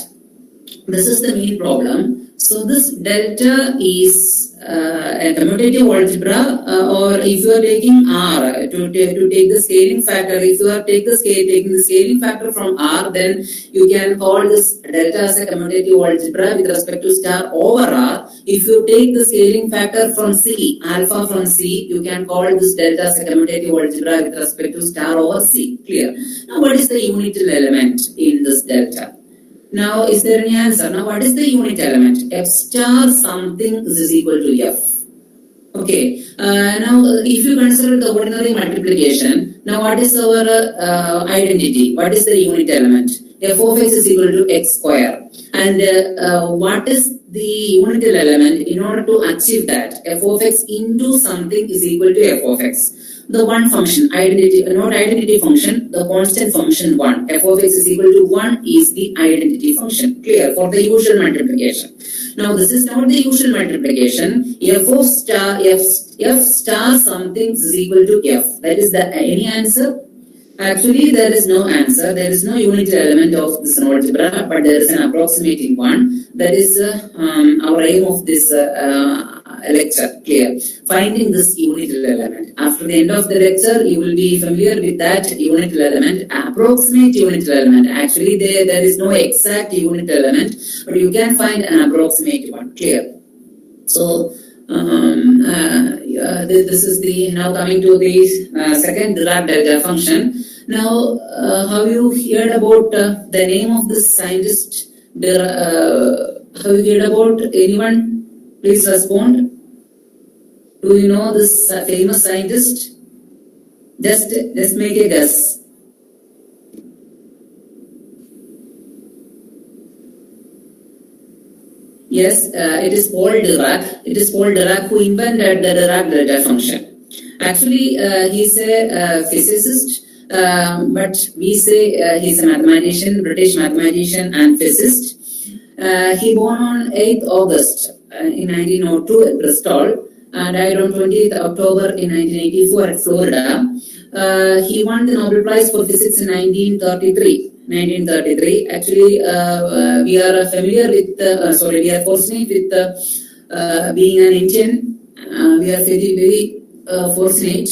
this is the main problem. So this delta is a commutative algebra, or if you are taking R to take the scaling factor, if you are taking the scaling factor from R, then you can call this delta as a commutative algebra with respect to star over R. If you take the scaling factor from C, alpha from C, you can call this delta as a commutative algebra with respect to star over C. Clear? Now what is the unit element in this delta? Now, is there any answer? Now, what is the unit element? F star something is equal to F. Okay. Now, if you consider the ordinary multiplication, now what is our identity? What is the unit element? F of x is equal to x square. And what is the unit element in order to achieve that? F of x into something is equal to f of x. The one function, not identity function, the constant function 1. F of x is equal to 1 is the identity function. Clear? For the usual multiplication. Now this is not the usual multiplication. F star something is equal to f. That is any answer? Actually, there is no answer. There is no unit element of this algebra, but there is an approximating one. That is our aim of this lecture. Clear? Finding this unit element. After the end of the lecture, you will be familiar with that unit element, approximate unit element. Actually, there is no exact unit element, but you can find an approximate one. Clear? So, this is the now coming to the second Dirac delta function. Now, have you heard about the name of this scientist? Have you heard about anyone? Please respond. Do you know this famous scientist? Just make a guess. Yes, it is Paul Dirac. It is Paul Dirac who invented the Dirac delta function. Actually, he's a physicist, but we say he's a mathematician, British mathematician and physicist. He born on 8th August in 1902 at Bristol, and died on 20th October in 1984 at Florida. He won the Nobel Prize for Physics in 1933. Actually, we are familiar with, we are fortunate with being an Indian. We are very fortunate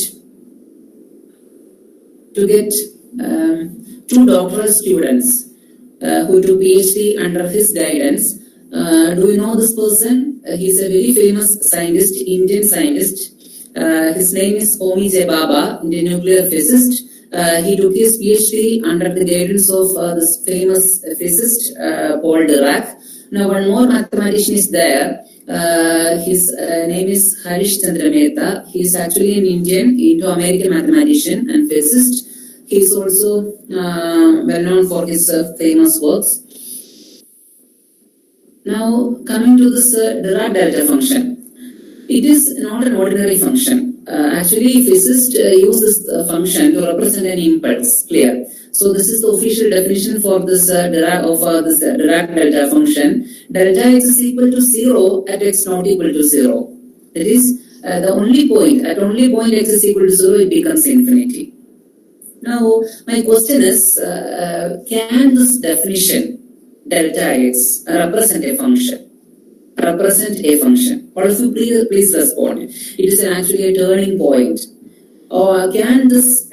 to get two doctoral students who do PhD under his guidance. Do you know this person? He's a very famous scientist, Indian scientist. His name is Homi J. Bhabha, Indian nuclear physicist. He took his PhD under the guidance of this famous physicist, Paul Dirac. Now, one more mathematician is there. His name is Harish Chandra Mehta. He is actually an Indian, Indo-American mathematician and physicist. He is also well known for his famous works. Now, coming to this Dirac delta function, it is not an ordinary function. Actually, physicists use this function to represent an impulse. Clear. So this is the official definition for this Dirac delta function. Delta x is equal to 0 at x not equal to 0. That is the only point. At only point x is equal to 0, it becomes infinity. Now, my question is, can this definition delta x represent a function? Represent a function? All of you please respond. It is actually a turning point. Or can this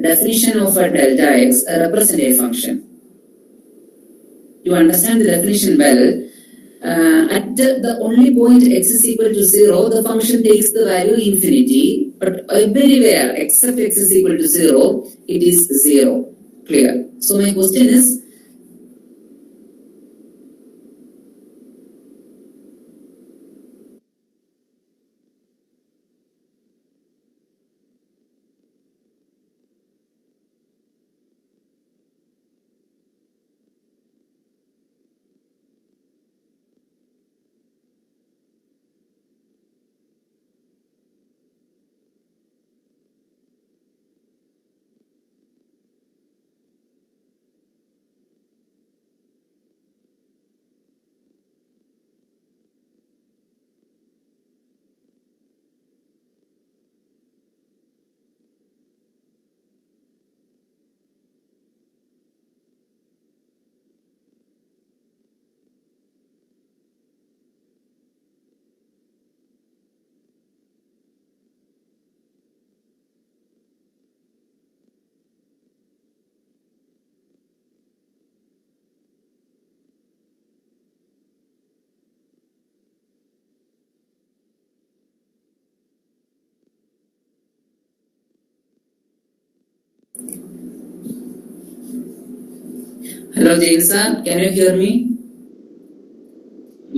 definition of a delta x represent a function? You understand the definition well. At the only point x is equal to 0, the function takes the value infinity, but everywhere except x is equal to 0, it is 0. Clear? So my question is, hello Jain sir, can you hear me?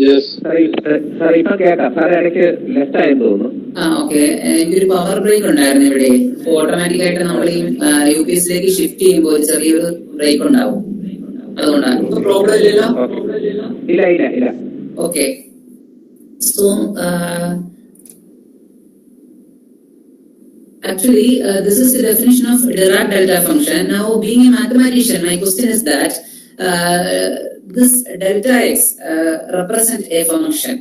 Yes. Sir ഇപ്പൊ കേൾക്കാം. Sir ഇടയ്ക്ക് left ആയെന്ന് തോന്നുന്നു. Okay, എനിക്കൊരു power break ഉണ്ടായിരുന്നു ഇവിടെ. Automatic ആയിട്ട് നമ്മൾ ഈ UPS ലേക്ക് ഷിഫ്റ്റ് ചെയ്യുമ്പോൾ ഒരു ചെറിയൊരു ബ്രേക്ക് ഉണ്ടാവും. അതുകൊണ്ടാണ്. ഇപ്പൊ പ്രോബ്ലം ഇല്ലല്ലോ? ഇല്ല. Okay. So, actually, this is the definition of Dirac delta function. Now, being a mathematician, my question is that this delta x represent a function.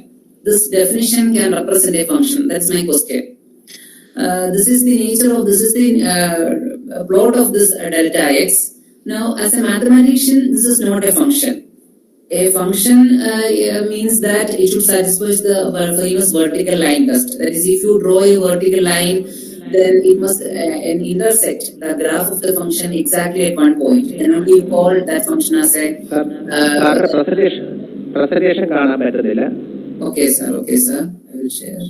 This definition can represent a function. That's my question. This is the nature of, this is the plot of this delta x. Now, as a mathematician, this is not a function. A function means that it should satisfy the famous vertical line test. That is, if you draw a vertical line, then it must intersect the graph of the function exactly at one point. And only you call that function as a... presentation കാണാൻ പറ്റുന്നില്ല. Okay, sir. I will share.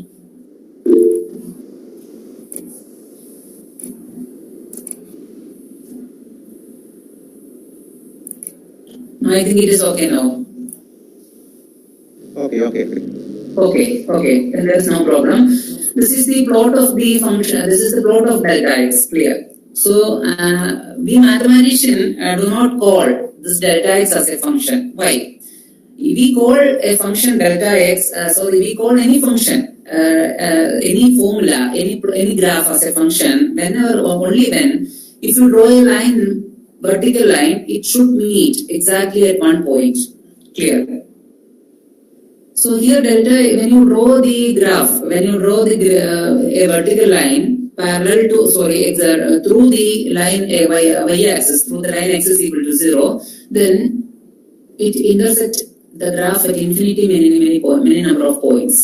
I think it is okay now. Okay. Okay, then there is no problem. This is the plot of the function. This is the plot of delta x. Clear. So we mathematician do not call this delta x as a function. Why? We call a function delta x. We call any function, any formula, any graph as a function. Whenever or only when, if you draw a line, vertical line, it should meet exactly at one point. Clear. So here delta, when you draw the graph, a vertical line parallel to, through the line y-axis, through the line x is equal to 0, then it intersects the graph at infinity many number of points.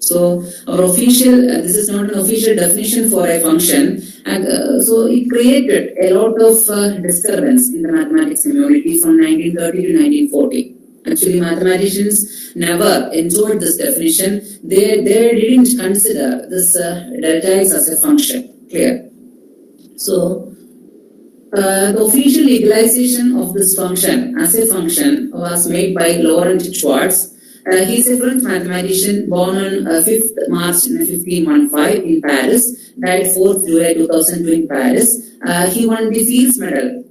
So our official, this is not an official definition for a function, and so it created a lot of disturbance in the mathematics community from 1930 to 1940. Actually, mathematicians never enjoyed this definition. They didn't consider this delta x as a function. Clear? So, the official legalization of this function as a function was made by Laurent Schwartz. He is a French mathematician born on 5th March 1515 in Paris, died 4th July 2002 in Paris. He won the Fields Medal.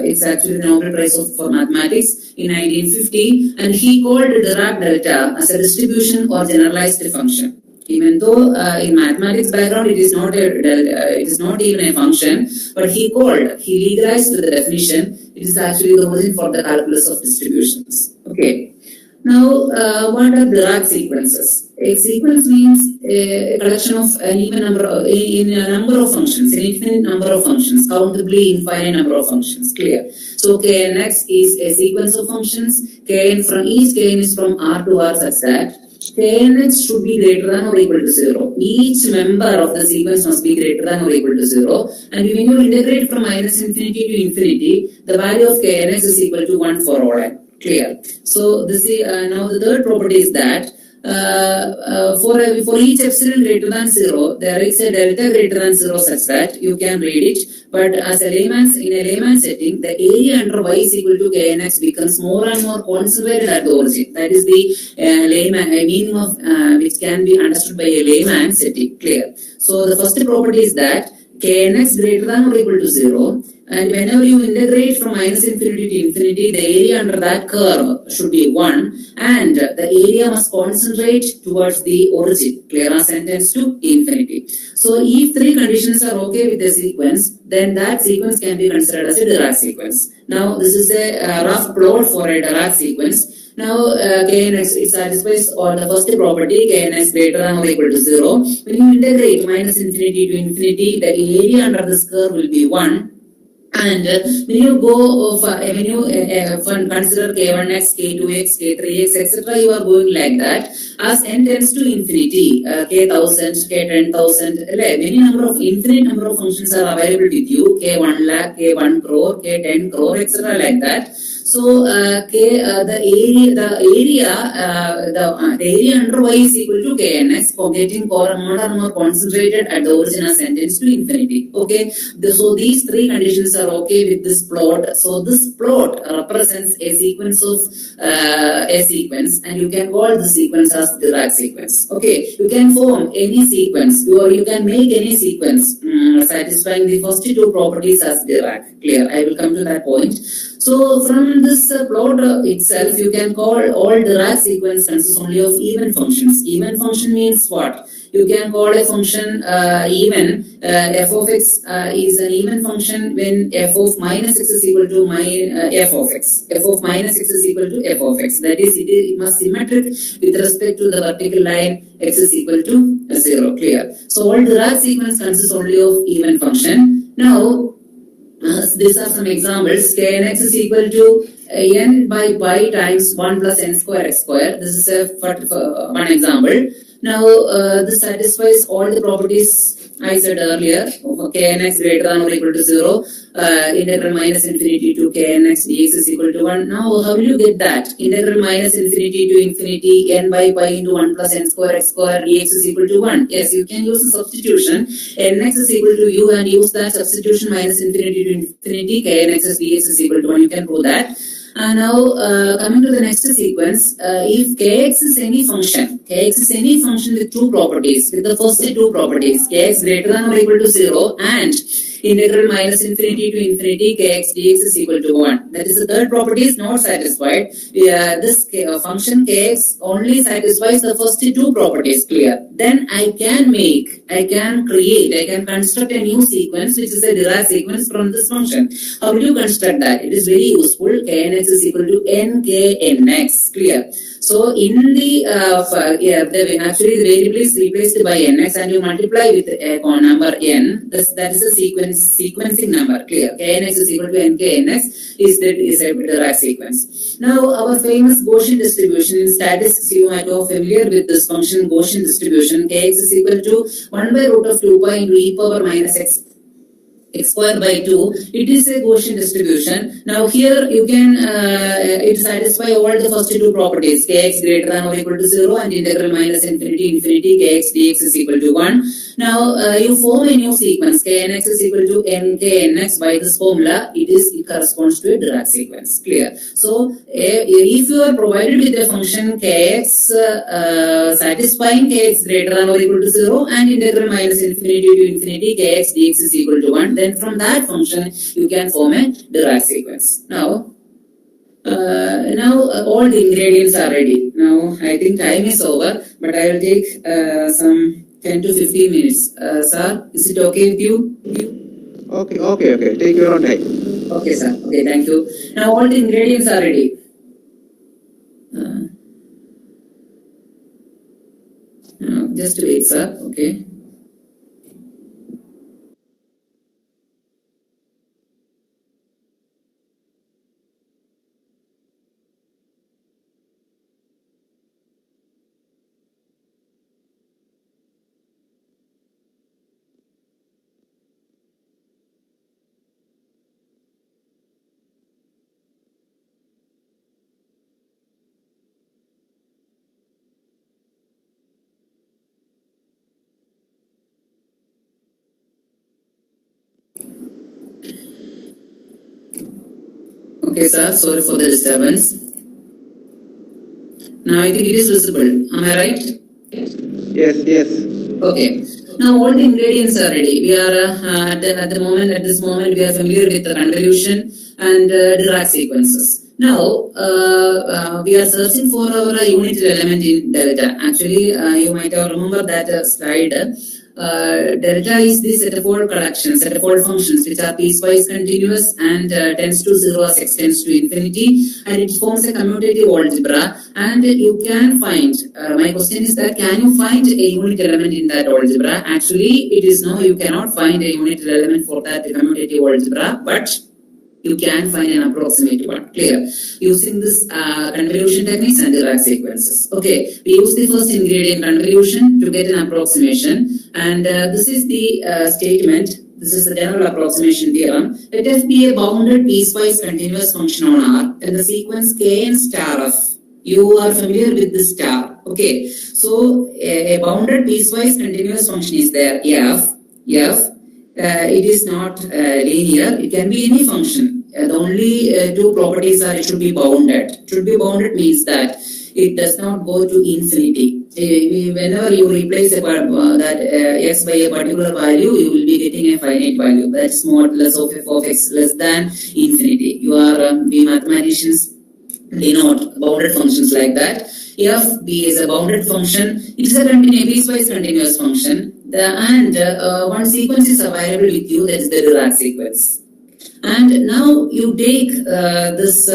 It's actually the Nobel Prize for Mathematics in 1950, and he called Dirac delta as a distribution or generalized function. Even though in mathematics background it is not even a function, but he legalized the definition. It is actually the origin for the calculus of distributions. Okay. Now, what are Dirac sequences? A sequence means a collection of an even number of functions, an infinite number of functions, countably infinite number of functions. Clear? So Knx is a sequence of functions. Kn from each Kn is from R to R such that Knx should be greater than or equal to 0. Each member of the sequence must be greater than or equal to 0. And when you integrate from minus infinity to infinity, the value of Knx is equal to 1 for all n. Clear? So this is now the third property is that for each epsilon greater than 0, there is a delta greater than 0 such that you can read it. But as in a layman setting, the area under y is equal to Knx becomes more and more concentrated at the origin. That is the meaning of which can be understood by a layman setting. Clear? So the first property is that Knx greater than or equal to 0. And whenever you integrate from minus infinity to infinity, the area under that curve should be 1, and the area must concentrate towards the origin, clear as sentence, to infinity. So if three conditions are okay with the sequence, then that sequence can be considered as a Dirac sequence. Now this is a rough plot for a Dirac sequence. Now Knx, it satisfies all the first property, Knx greater than or equal to 0. When you integrate minus infinity to infinity, the area under this curve will be 1. And when you go consider K1x, K2x, K3x, etc., you are going like that. As n tends to infinity, K1000, K10,000, many infinite number of functions are available with you, K1 lakh, K1 crore, K10 crore, etc., like that. So the area under y is equal to Knx, getting more and more concentrated at the origin as n tends to infinity. Okay, so these three conditions are okay with this plot. So this plot represents a sequence of a sequence, and you can call the sequence as Dirac sequence. Okay, you can form any sequence, or you can make any sequence satisfying the first two properties as Dirac. Clear? I will come to that point. So from this plot itself, you can call all Dirac sequence consists only of even functions. Even function means what? You can call a function even. F of x is an even function when f of minus x is equal to f of x. F of minus x is equal to f of x. That is, it must symmetric with respect to the vertical line x is equal to 0. Clear? So all Dirac sequence consists only of even function. Now, these are some examples. Knx is equal to n by pi times 1 plus n square x square. This is one example. Now, this satisfies all the properties I said earlier. Knx greater than or equal to 0. Integral minus infinity to Knx dx is equal to 1. Now, how will you get that? Integral minus infinity to infinity n by pi into 1 plus n square x square dx is equal to 1. Yes, you can use the substitution. Nx is equal to u, and use that substitution minus infinity to infinity. Knx dx is equal to 1. You can prove that. Now, coming to the next sequence, if Kx is any function with two properties, with the first two properties, Kx greater than or equal to 0 and integral minus infinity to infinity Kx dx is equal to 1. That is, the third property is not satisfied. This function Kx only satisfies the first two properties. Clear? Then I can construct a new sequence which is a Dirac sequence from this function. How will you construct that? It is very useful. Knx is equal to nknx. Clear? So in the actually the variable is replaced by nx, and you multiply with a number n. That is a sequencing number. Clear? Knx is equal to nknx is a Dirac sequence. Now, our famous Gaussian distribution in statistics, you might be familiar with this function Gaussian distribution. Kx is equal to 1 by root of 2 pi into e power minus x x square by 2, it is a Gaussian distribution. Now here you can, it satisfy all the first two properties, kx greater than or equal to 0 and integral minus infinity kx dx is equal to 1. Now you form a new sequence, knx is equal to nknx. By this formula, it corresponds to a Dirac sequence. Clear? So if you are provided with a function kx satisfying kx greater than or equal to 0 and integral minus infinity to infinity kx dx is equal to 1, then from that function you can form a Dirac sequence. Now all the ingredients are ready. Now I think time is over, but I will take some 10 to 15 minutes. Sir, is it okay with you? Okay. Take your own time. Okay, sir. Okay, thank you. Now all the ingredients are ready. Just wait, sir. Okay. Okay, sir. Sorry for the disturbance. Now I think it is visible. Am I right? Yes. Okay. Now all the ingredients are ready. We are at this moment, we are familiar with the convolution and Dirac sequences. Now we are searching for our unit element in delta. Actually, you might have remembered that slide. Delta is the set of all collections, set of all functions which are piecewise continuous and tends to 0 as x tends to infinity, and it forms a commutative algebra. And you can find, my question is that can you find a unit element in that algebra? Actually, it is no, you cannot find a unit element for that commutative algebra, but you can find an approximate one. Clear? Using this convolution techniques and Dirac sequences. Okay, we use the first ingredient convolution to get an approximation, and this is the statement. This is the general approximation theorem. Let f be a bounded piecewise continuous function on R, and the sequence kn star f. You are familiar with this star. Okay, so a bounded piecewise continuous function is there. F. It is not linear. It can be any function. The only two properties are it should be bounded. It should be bounded means that it does not go to infinity. Whenever you replace x by a particular value, you will be getting a finite value. That's modulus of f of x less than infinity. We mathematicians denote bounded functions like that. F b is a bounded function. It is a piecewise continuous function. One sequence is available with you, that is the Dirac sequence. And now you take this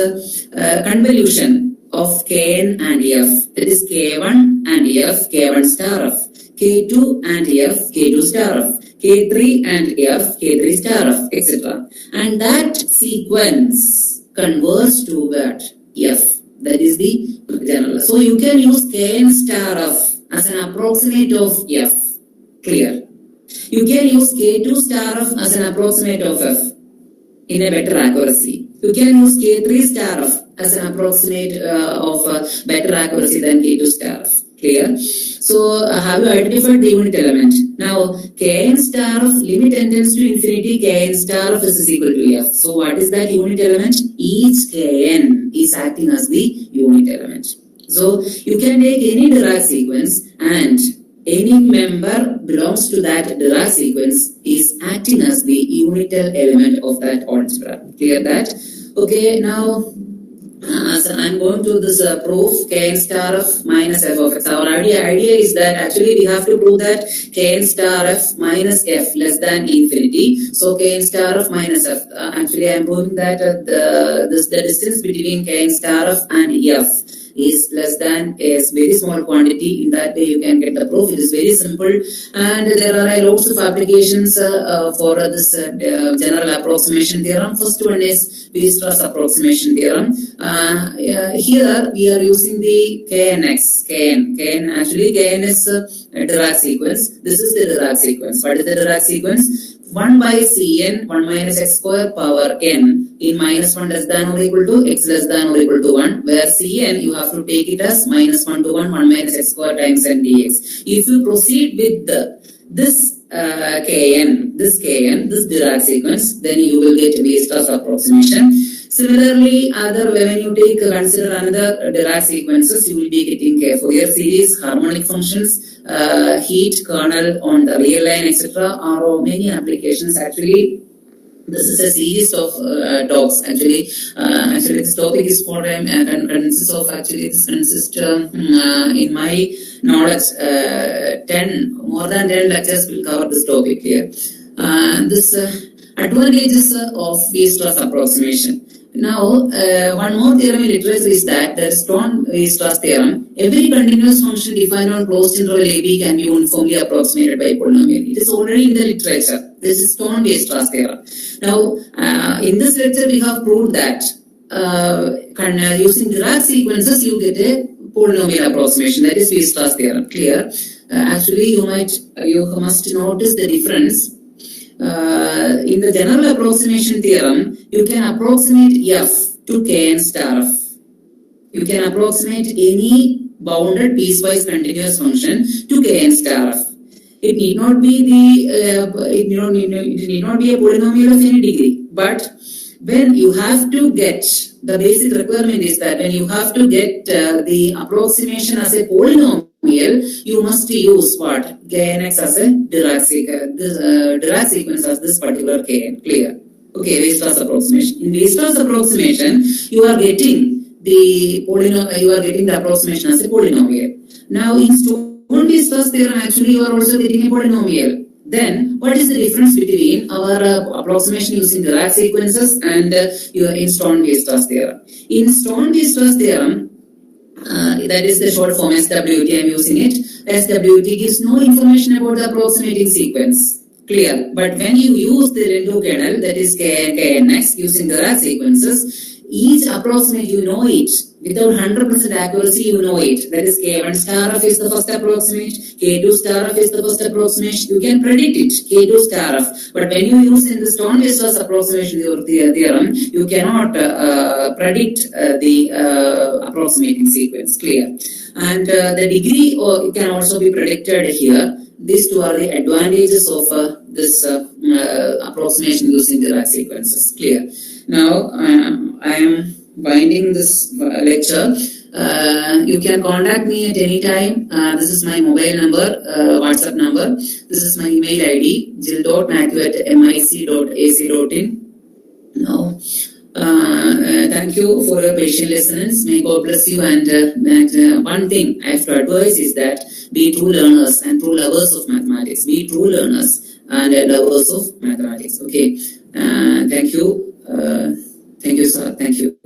convolution of kn and f, that is k1 and f, k1 star f, k2 and f, k2 star f, k3 and f, k3 star f, etc. And that sequence converts to what? F. That is the general. So you can use kn star f as an approximate of f. Clear? You can use k2 star f as an approximate of f in a better accuracy. You can use k3 star f as an approximate of better accuracy than k2 star f. Clear? So have you identified the unit element? Now kn star f limit tends to infinity, kn star f is equal to f. So what is that unit element? Each kn is acting as the unit element. So you can take any Dirac sequence and any member belongs to that Dirac sequence is acting as the unital element of that algebra. Clear that? Okay, now so I'm going to this proof kn star f minus f of x. Our idea is that actually we have to prove that kn star f minus f less than infinity. So kn star f minus f. Actually, I'm proving that the distance between kn star f and f is less than a very small quantity. In that way you can get the proof. It is very simple, and there are lots of applications for this general approximation theorem. First one is Weierstrass approximation theorem. Here we are using the knx. Kn actually kn is a Dirac sequence. This is the Dirac sequence. What is the Dirac sequence? 1 by Cn 1 minus x square power n in minus 1 less than or equal to x less than or equal to 1, where Cn you have to take it as minus 1 to 1 minus x square times n dx. If you proceed with this Kn, this Dirac sequence, then you will get Weierstrass approximation. Similarly, when you consider another Dirac sequences, you will be getting Fourier series, harmonic functions, heat, kernel on the real line, etc. are many applications. Actually, this is a series of talks. Actually, this topic is for consists of in my knowledge, more than 10 lectures will cover this topic here. This advantages of Weierstrass approximation. Now, one more theorem in literature is that the Stone-Weierstrass theorem. Every continuous function defined on closed interval AB can be uniformly approximated by polynomial. It is already in the literature. This is Stone-Weierstrass theorem. Now, in this lecture, we have proved that using Dirac sequences, you get a polynomial approximation. That is Weierstrass theorem. Clear? Actually, you must notice the difference. In the general approximation theorem, you can approximate f to kn star f. You can approximate any bounded piecewise continuous function to kn star f. It need not be it need not be a polynomial of any degree. But when you have to get, the basic requirement is that when you have to get the approximation as a polynomial, you must use what? Knx as a Dirac sequence as this particular kn. Clear? Okay, Weierstrass approximation. In Weierstrass approximation, you are getting the approximation as a polynomial. Now, in Stone-Weierstrass theorem, actually, you are also getting a polynomial. Then, what is the difference between our approximation using Dirac sequences and in Stone-Weierstrass theorem? In Stone-Weierstrass theorem, that is the short form SWT, I am using it. SWT gives no information about the approximating sequence. Clear? But when you use the Rendu kernel, that is KNX, using Dirac sequences, each approximate, you know it. Without 100% accuracy, you know it. That is K1 star f is the first approximate, K2 star f is the first approximation. You can predict it, K2 star f. But when you use in the Stone-Weierstrass approximation theorem, you cannot predict the approximating sequence. Clear? And the degree can also be predicted here. These two are the advantages of this approximation using Dirac sequences. Clear? Now, I am binding this lecture. You can contact me at any time. This is my mobile number, WhatsApp number. This is my email ID, jill.matthew@mic.ac.in. Now, thank you for your patient listeners. May God bless you. And one thing I have to advise is that be true learners and true lovers of mathematics. Be true learners and lovers of mathematics. Okay. Thank you. Thank you, sir. Thank you.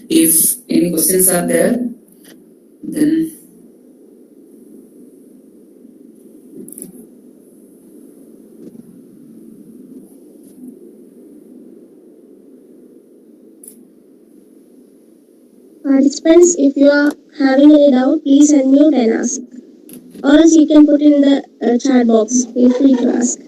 If any questions are there, then Participants, if you are having any doubt, please unmute and ask. Or else you can put in the chat box. Feel free to ask.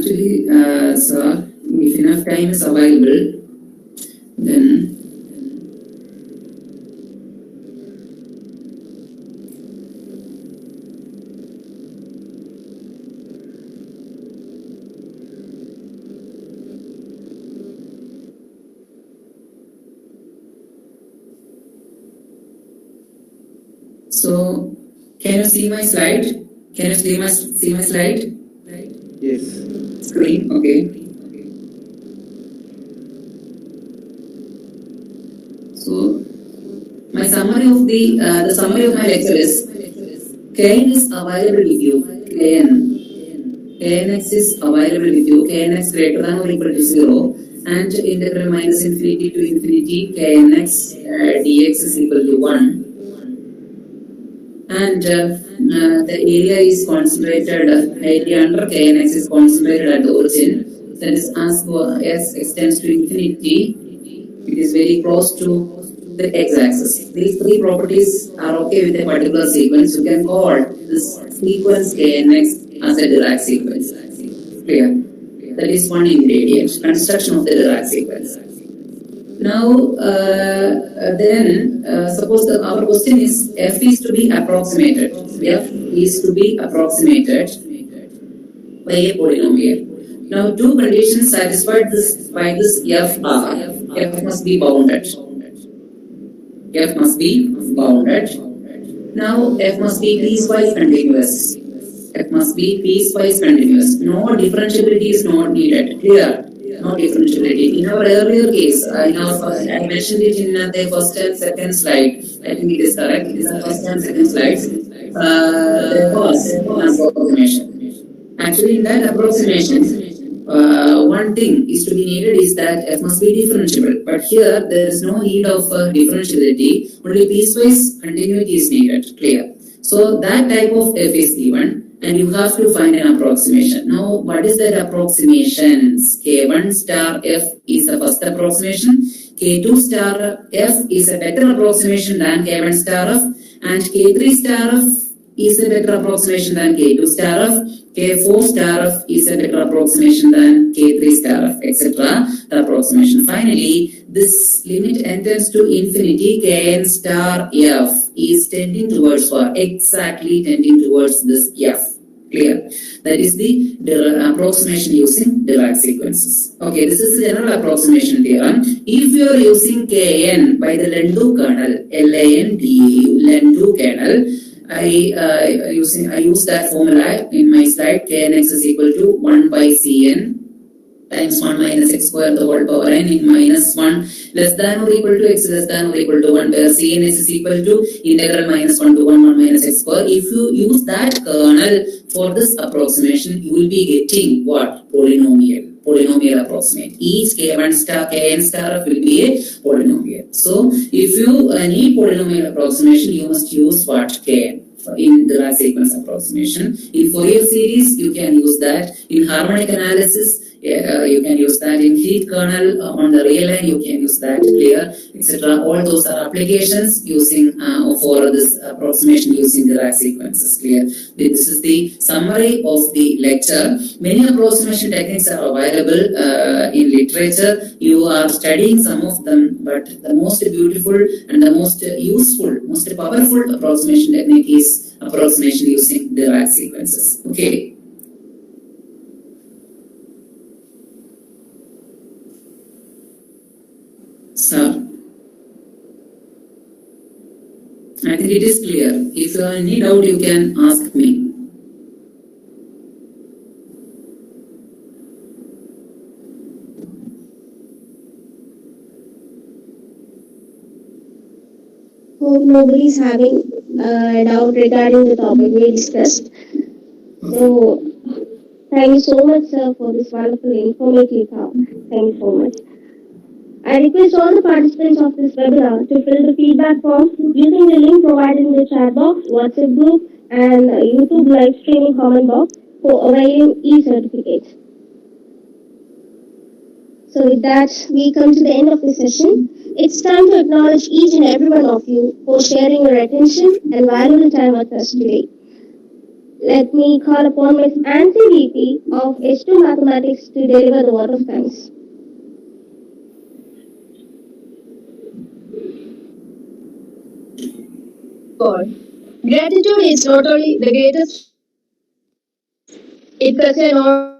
actually, sir, if enough time is available, then so can you see my slide? Can you see my slide? Right? Yes. Screen, okay. So, my summary of the summary of my lecture is Kn is available with you. Knx is available with you. Knx greater than or equal to 0 and integral minus infinity to infinity Knx dx is equal to 1. and the area is concentrated, area under KNX is concentrated at the origin. That is, as S extends to infinity, it is very close to the x-axis. These three properties are okay with a particular sequence. You can call this sequence KNX as a Dirac sequence. Clear? That is one ingredient, construction of the Dirac sequence. Now, suppose our question is f is to be approximated. F is to be approximated by a polynomial. Now, two conditions satisfied by this f are: f must be bounded. F must be bounded. Now, f must be piecewise continuous. F must be piecewise continuous. No differentiability is not needed. Clear? No differentiability. In our earlier case, I mentioned it in the first and second slide. I think it is correct. It is the first and second slides. There was an approximation. Actually, in that approximation, one thing is to be needed is that f must be differentiable. But here, there is no need of differentiability. Only piecewise continuity is needed. Clear? So, that type of f is given. And you have to find an approximation. Now, what is that approximation? K1 star f is the first approximation. K2 star f is a better approximation than K1 star f. And K3 star f is a better approximation than K2 star f. K4 star f is a better approximation than K3 star f, etc. The approximation. Finally, this limit n tends to infinity. Kn star f is tending towards what? Exactly tending towards this f. Clear? That is the approximation using Dirac sequences. Okay, this is the general approximation theorem. If you are using Kn by the Lendu kernel, LANDU, Lendu kernel, I use that formula in my slide. Knx is equal to 1 by Cn times 1 minus x square the whole power n in minus 1 less than or equal to x less than or equal to 1, where Cn is equal to integral minus 1 to 1 minus x square. If you use that kernel for this approximation, you will be getting what? Polynomial approximate. Each K1 star, Kn star f will be a polynomial. So, if you need polynomial approximation, you must use what? Kn. In the Dirac sequence approximation. In Fourier series, you can use that. In harmonic analysis, you can use that. In heat kernel on the real line, you can use that. Clear, etc. All those are applications using for this approximation using the Dirac sequences. Clear. This is the summary of the lecture. Many approximation techniques are available in literature. You are studying some of them, but the most beautiful and the most useful, most powerful approximation technique is approximation using Dirac sequences. Okay. Sir, I think it is clear. If you have any doubt, you can ask me. Hope nobody is having a doubt regarding the topic we discussed. So, thank you so much, sir, for this wonderful informative talk. Thank you so much. I request all the participants of this webinar to fill the feedback form using the link provided in the chat box, WhatsApp group, and YouTube live streaming comment box for availing e-certificates. So with that, we come to the end of the session. It's time to acknowledge each and every one of you for sharing your attention and valuable time with us today. Let me call upon Ms. Ansi VP of H2 Mathematics to deliver the word of thanks. God. Gratitude is not only the greatest, it's such an honor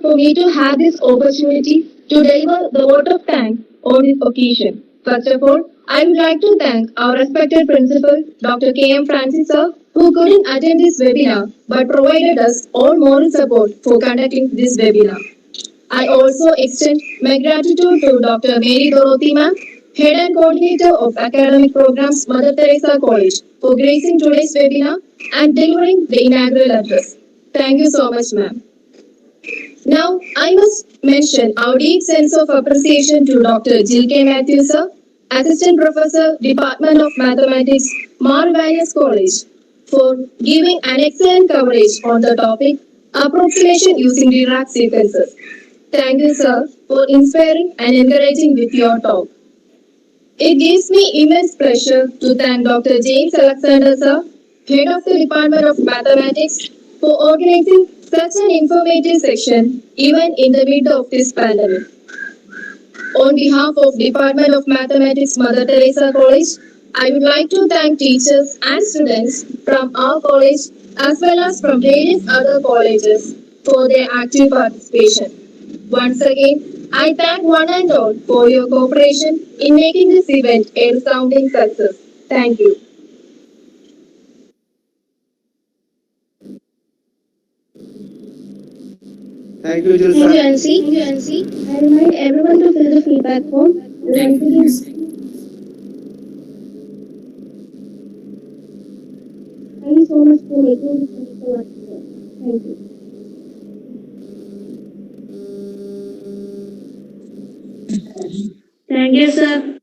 for me to have this opportunity to deliver the word of thanks on this occasion. First of all, I would like to thank our respected principal, Dr. K.M. Francis sir, who couldn't attend this webinar but provided us all moral support for conducting this webinar. I also extend my gratitude to Dr. Mary Dorothy ma'am, Head and Coordinator of Academic Programs, Mother Teresa College, for gracing today's webinar and delivering the inaugural address. Thank you so much, ma'am. Now, I must mention our deep sense of appreciation to Dr. Jill K. Matthews, sir, Assistant Professor, Department of Mathematics, Marvanius College, for giving an excellent coverage on the topic approximation using Dirac sequences. Thank you, sir, for inspiring and encouraging with your talk. It gives me immense pleasure to thank Dr. James Alexander, sir, Head of the Department of Mathematics, for organizing such an informative section even in the middle of this pandemic. On behalf of Department of Mathematics, Mother Teresa College, I would like to thank teachers and students from our college as well as from various other colleges for their active participation. Once again, I thank one and all for your cooperation in making this event a resounding success. Thank you. Thank you, Jill, Thank you, sir. NC. I remind everyone to fill the feedback form. Thank you. Thank you so much for making this possible. Thank you. Thank you, sir.